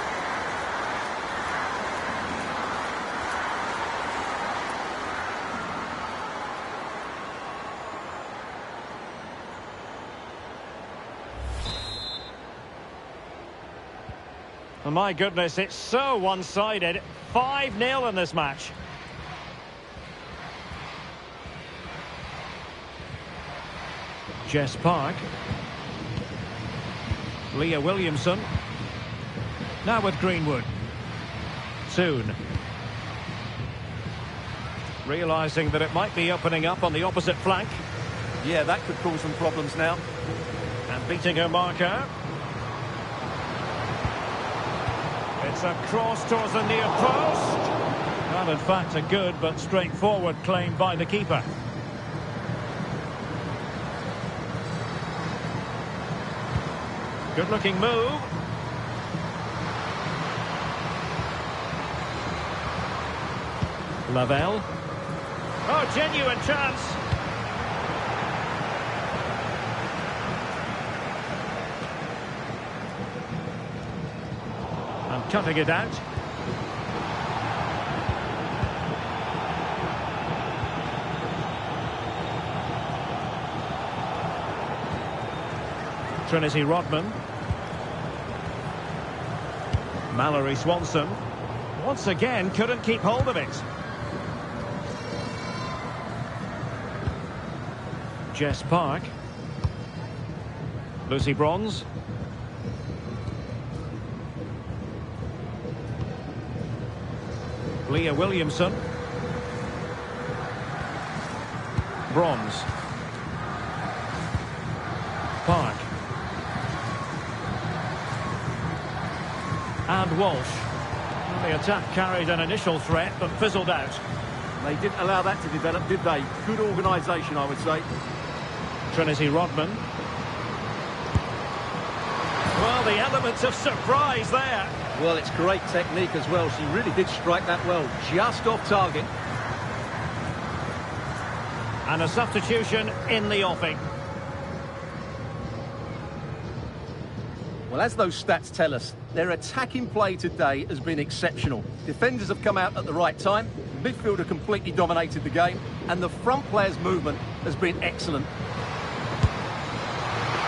Oh, my goodness, it's so one-sided. 5-0 in this match. Jess Park. Leah Williamson. Now with Greenwood. Soon. Realising that it might be opening up on the opposite flank. Yeah, that could cause some problems now. And beating her marker. It's a cross towards the near post. Well, in fact, a good but straightforward claim by the keeper. Good-looking move. Lavelle. Oh, genuine chance. And cutting it out. Trinity Rodman. Mallory Swanson. Once again, couldn't keep hold of it. Jess Park. Lucy Bronze. Leah Williamson. Bronze. Park. And Walsh. The attack carried an initial threat, but fizzled out. They didn't allow that to develop, did they? Good organisation, I would say. Trinity Rodman. Well, the elements of surprise there. Well, it's great technique as well. She really did strike that well, just off target. And a substitution in the offing. Well, as those stats tell us, their attacking play today has been exceptional. Defenders have come out at the right time, midfielder completely dominated the game, and the front player's movement has been excellent.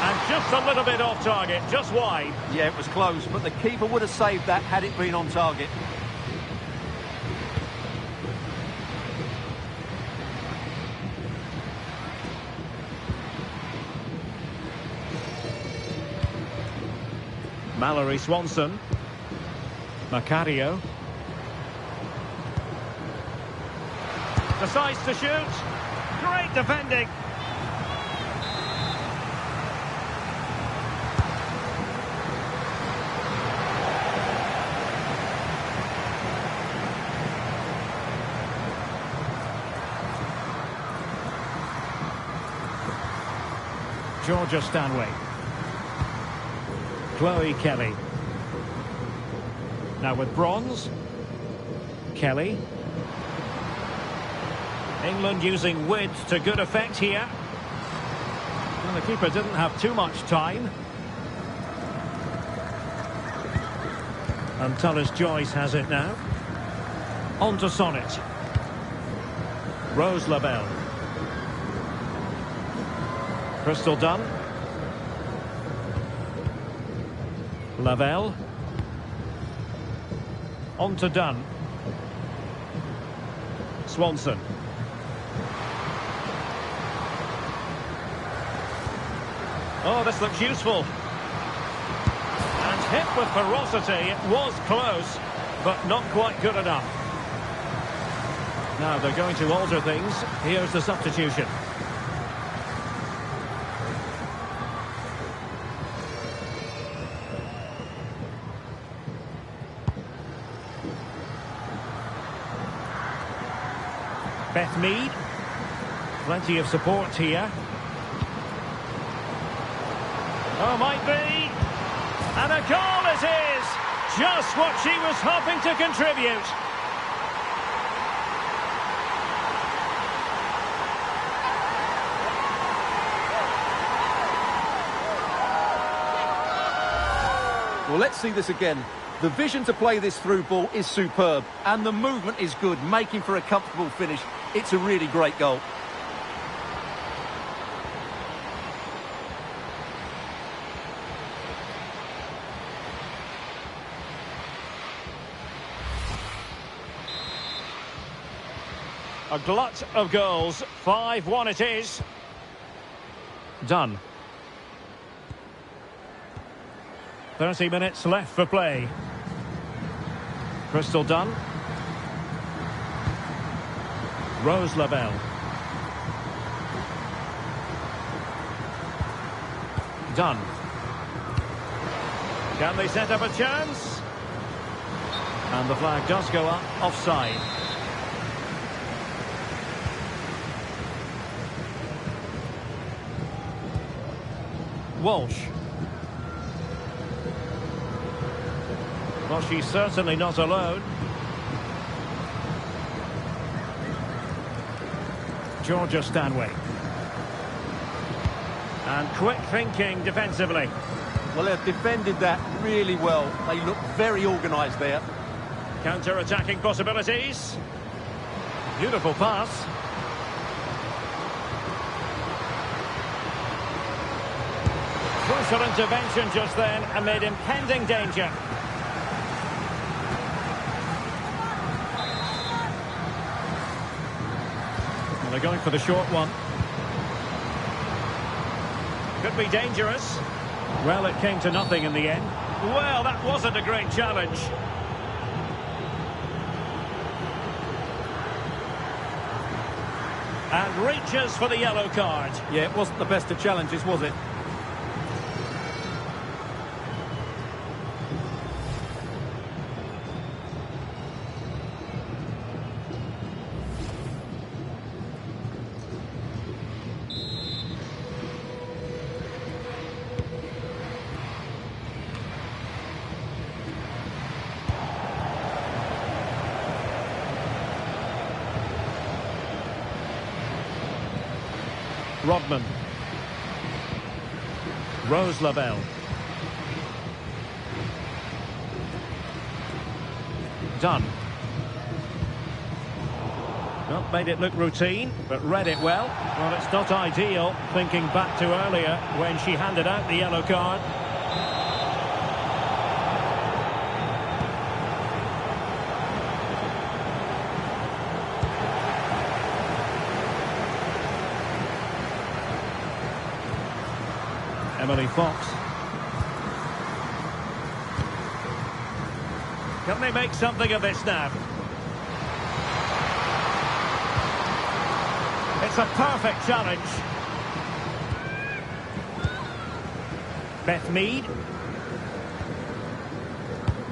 And just a little bit off target, just wide. Yeah, it was close, but the keeper would have saved that had it been on target. Mallory Swanson. Macario. Decides to shoot. Great defending. Georgia Stanway. Chloe Kelly. Now with bronze. Kelly. England using width to good effect here. Well, the keeper didn't have too much time. And Tullis Joyce has it now. On to Sonnet. Rose Labelle. Crystal Dunn. Lavelle. On to Dunn. Swanson. Oh, this looks useful. And hit with ferocity. It was close, but not quite good enough. Now they're going to alter things. Here's the substitution. Beth Mead. Plenty of support here. Oh, might be. And a goal it is. Just what she was hoping to contribute. Well, let's see this again. The vision to play this through ball is superb, and the movement is good, making for a comfortable finish. It's a really great goal. A glut of goals. 5-1 it is. Done. 30 minutes left for play. Crystal Dunn. Rose Labelle. Dunn. Can they set up a chance? And the flag does go up, offside. Walsh. Well, she's certainly not alone. Georgia Stanway. And quick thinking defensively. Well, they've defended that really well. They look very organised there. Counter-attacking possibilities. Beautiful pass. Crucial intervention just then amid impending danger. Well, they're going for the short one. Could be dangerous. Well, it came to nothing in the end. Well, that wasn't a great challenge. And reaches for the yellow card. Yeah, it wasn't the best of challenges, was it? Rodman. Rose Lavelle. Dunn. Not made it look routine, but read it well. Well, it's not ideal, thinking back to earlier when she handed out the yellow card. Emily Fox. Can they make something of this now? It's a perfect challenge. Beth Mead.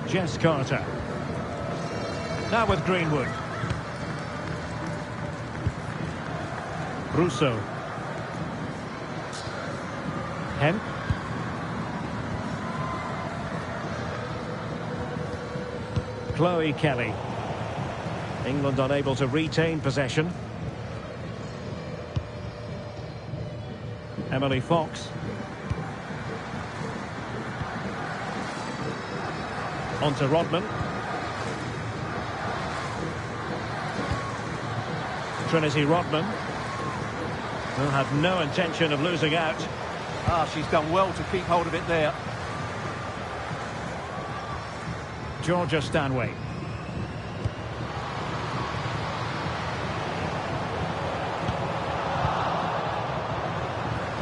Jess Carter. Now with Greenwood. Russo. Hemp. Chloe Kelly. England unable to retain possession. Emily Fox. On to Rodman. Trinity Rodman. Who had no intention of losing out. Ah, she's done well to keep hold of it there. Georgia Stanway.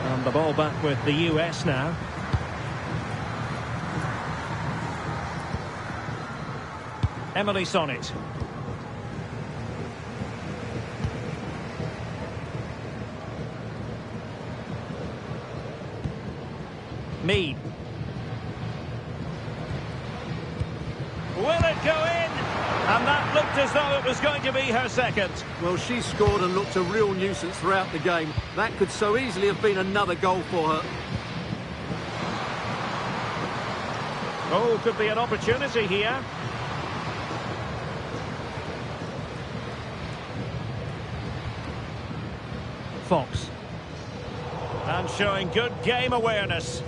And the ball back with the US now. Emily Sonnet. Mead. Will it go in? And that looked as though it was going to be her second. Well, she scored and looked a real nuisance throughout the game. That could so easily have been another goal for her. Oh, could be an opportunity here. Fox. And showing good game awareness.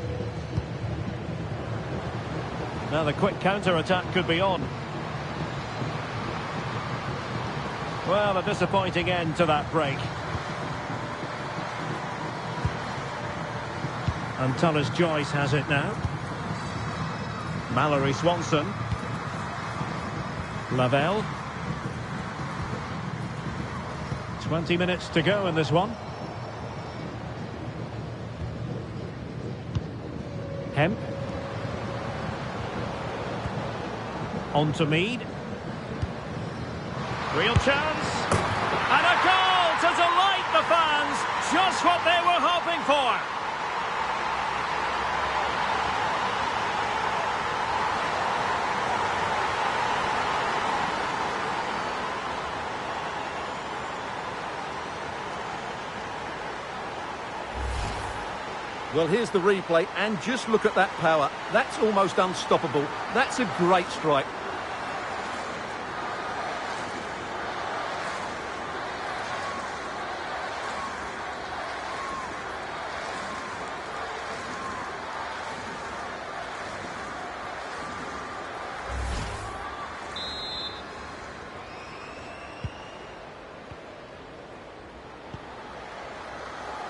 Now the quick counter-attack could be on. Well, a disappointing end to that break. And Tullis Joyce has it now. Mallory Swanson. Lavelle. 20 minutes to go in this one. Hemp. On to Mead. Real chance. And a goal to delight the fans. Just what they were hoping for. Well, here's the replay, and just look at that power. That's almost unstoppable. That's a great strike.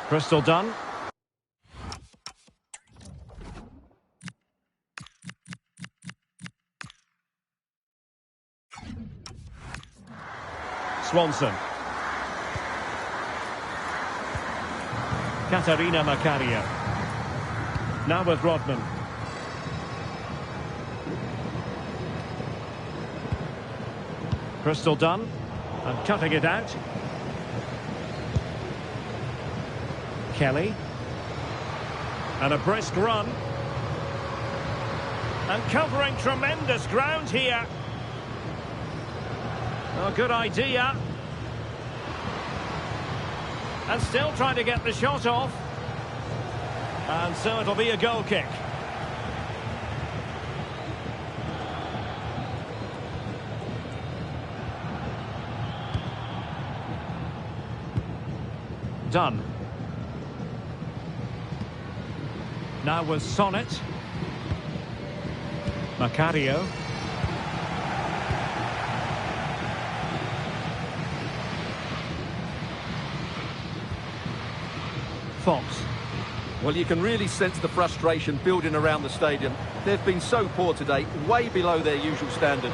Crystal Dunn. Swanson. Katarina Macaria. Now with Rodman. Crystal Dunn. And cutting it out. Kelly. And a brisk run. And covering tremendous ground here. Oh, good idea. And still trying to get the shot off. And so it'll be a goal kick. Done. Now with Sonnet. Macario. Fox. Well, you can really sense the frustration building around the stadium. They've been so poor today, way below their usual standard.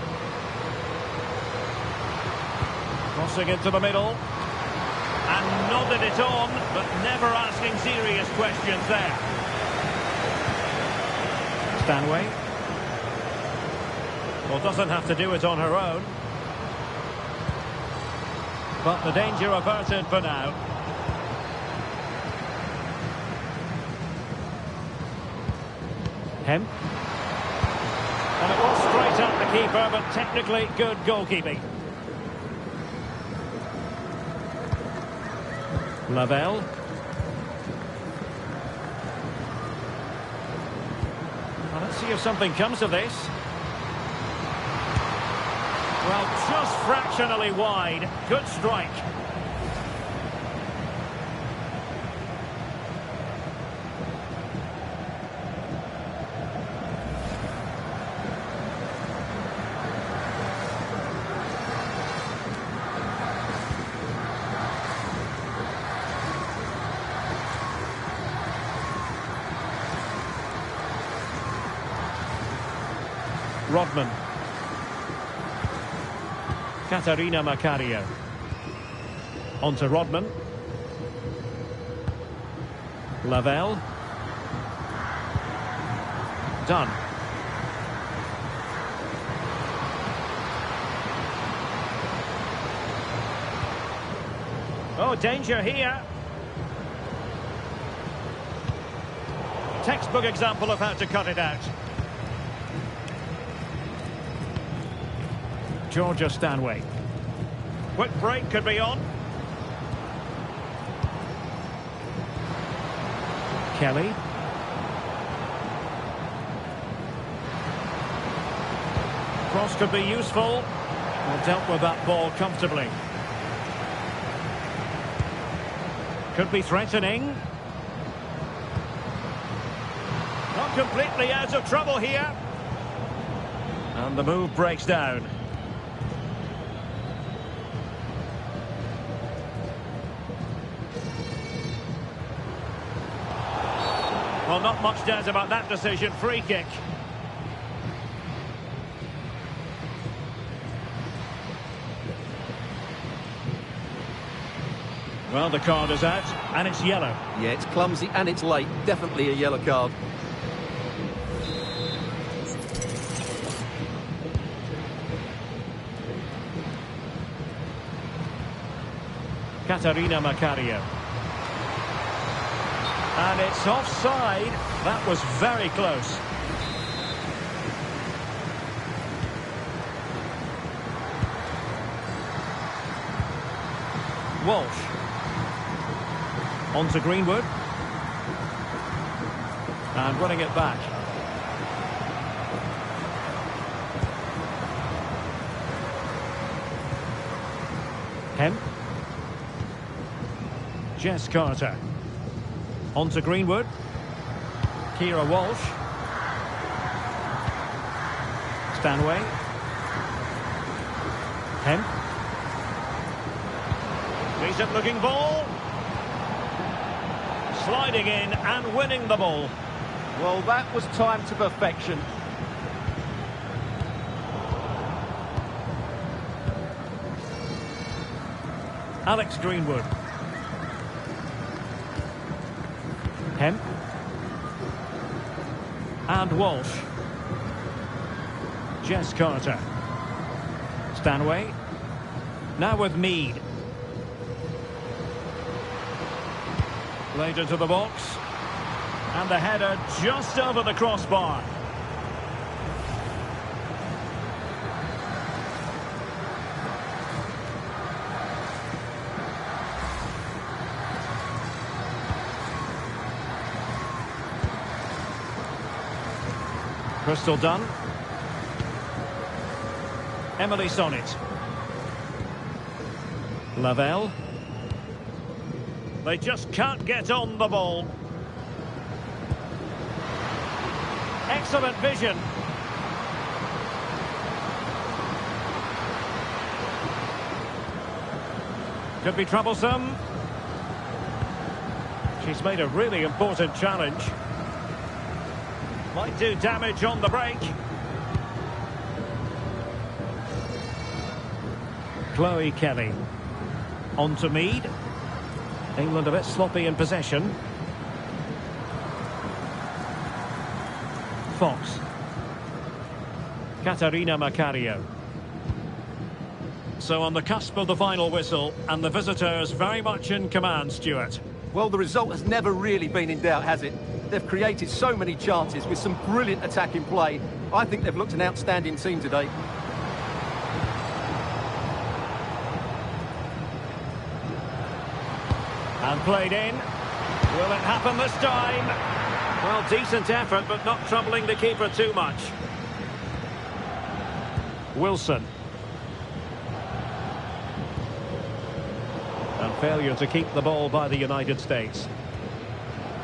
Crossing into the middle. And nodded it on, but never asking serious questions there. Stanway. Well, doesn't have to do it on her own. But the danger averted for now. Hemp. And it was straight at the keeper, but technically good goalkeeping. Lavelle. Well, let's see if something comes of this. Well, just fractionally wide. Good strike. Rodman. Katarina Macario. On to Rodman. Lavelle. Done. Oh, danger here. Textbook example of how to cut it out. Georgia Stanway. Quick break could be on. Kelly. Cross could be useful. Well, dealt with that ball comfortably. Could be threatening. Not completely out of trouble here. And the move breaks down. Well, not much doubt about that decision. Free kick. Well, the card is out, and it's yellow. Yeah, it's clumsy and it's late. Definitely a yellow card. Katarina Macario. And it's offside. That was very close. Walsh. On to Greenwood. And running it back. Hemp. Jess Carter. On to Greenwood. Kira Walsh. Stanway. Hemp. Decent looking ball. Sliding in and winning the ball. Well, that was timed to perfection. Alex Greenwood. Hemp. And Walsh. Jess Carter. Stanway. Now with Mead. Played into the box. And the header just over the crossbar. Crystal Dunn. Emily Sonnet. Lavelle. They just can't get on the ball. Excellent vision. Could be troublesome. She's made a really important challenge. Might do damage on the break. Chloe Kelly. On to Mead. England a bit sloppy in possession. Fox. Katarina Macario. So on the cusp of the final whistle, and the visitors very much in command, Stuart. Well, the result has never really been in doubt, has it? They've created so many chances with some brilliant attacking play. I think they've looked an outstanding team today. And played in. Will it happen this time? Well, decent effort, but not troubling the keeper too much. Wilson. And failure to keep the ball by the United States.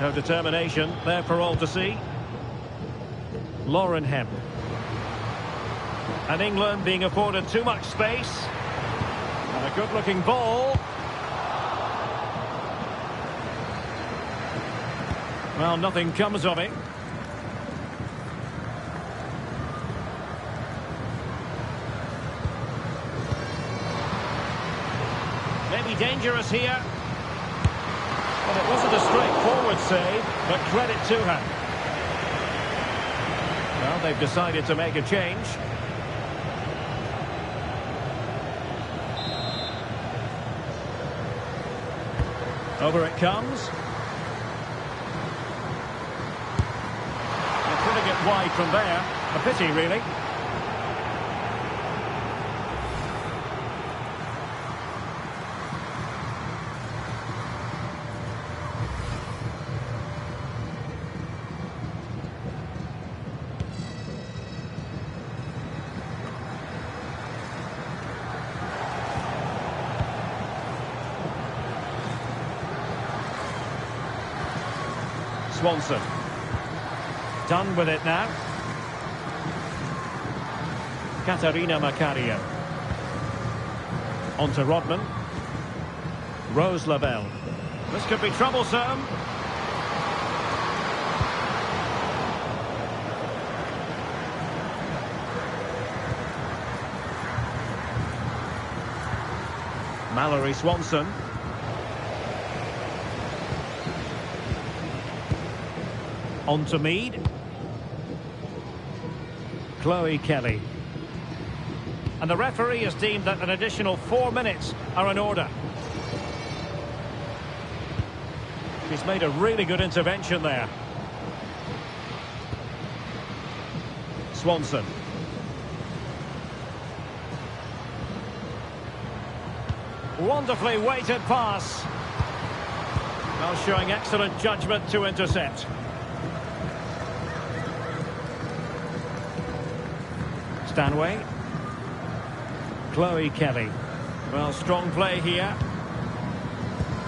No determination there for all to see. Lauren Hemp. And England being afforded too much space. And a good-looking ball. Well, nothing comes of it. Maybe dangerous here. Well, it wasn't a straightforward save, but credit to her. Well, they've decided to make a change. Over it comes. They're putting it wide from there. A pity, really. Swanson. Done with it now. Katarina Macario. On to Rodman. Rose Lavelle. This could be troublesome. Mallory Swanson. On to Mead. Chloe Kelly. And the referee has deemed that an additional 4 minutes are in order. She's made a really good intervention there. Swanson. Wonderfully weighted pass. Now showing excellent judgment to intercept. Stanway. Chloe Kelly. Well, strong play here.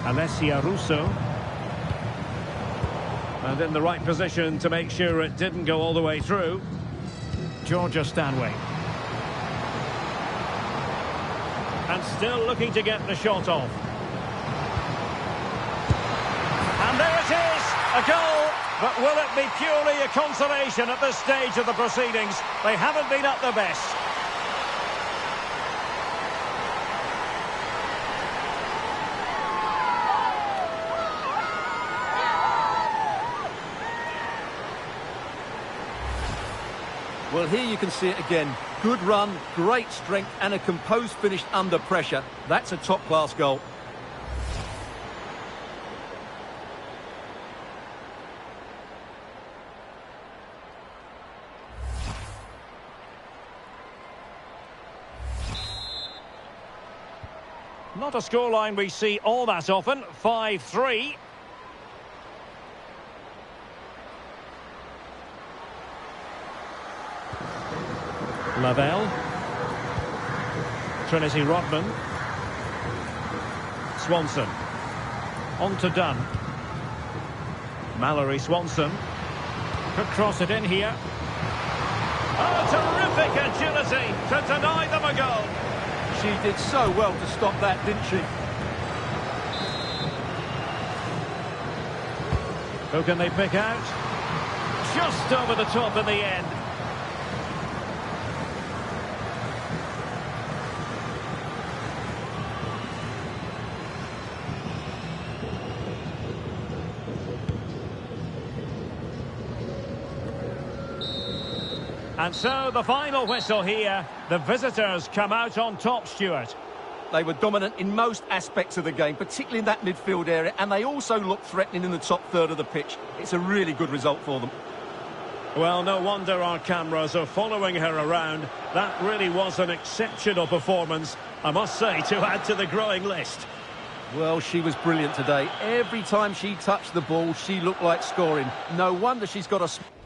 Alessia Russo. And in the right position to make sure it didn't go all the way through. Georgia Stanway. And still looking to get the shot off. And there it is! A goal! But will it be purely a consolation at this stage of the proceedings? They haven't been at their best. Well, here you can see it again. Good run, great strength, and a composed finish under pressure. That's a top-class goal. Not a scoreline we see all that often. 5-3. Lavelle. Trinity Rodman. Swanson. On to Dunn. Mallory Swanson. Could cross it in here. Oh, terrific agility to deny them a goal. She did so well to stop that, didn't she? Who can they pick out? Just over the top in the end. And so the final whistle here. The visitors come out on top, Stuart. They were dominant in most aspects of the game, particularly in that midfield area, and they also looked threatening in the top third of the pitch. It's a really good result for them. Well, no wonder our cameras are following her around. That really was an exceptional performance, I must say, to add to the growing list. Well, she was brilliant today. Every time she touched the ball, she looked like scoring. No wonder she's got a...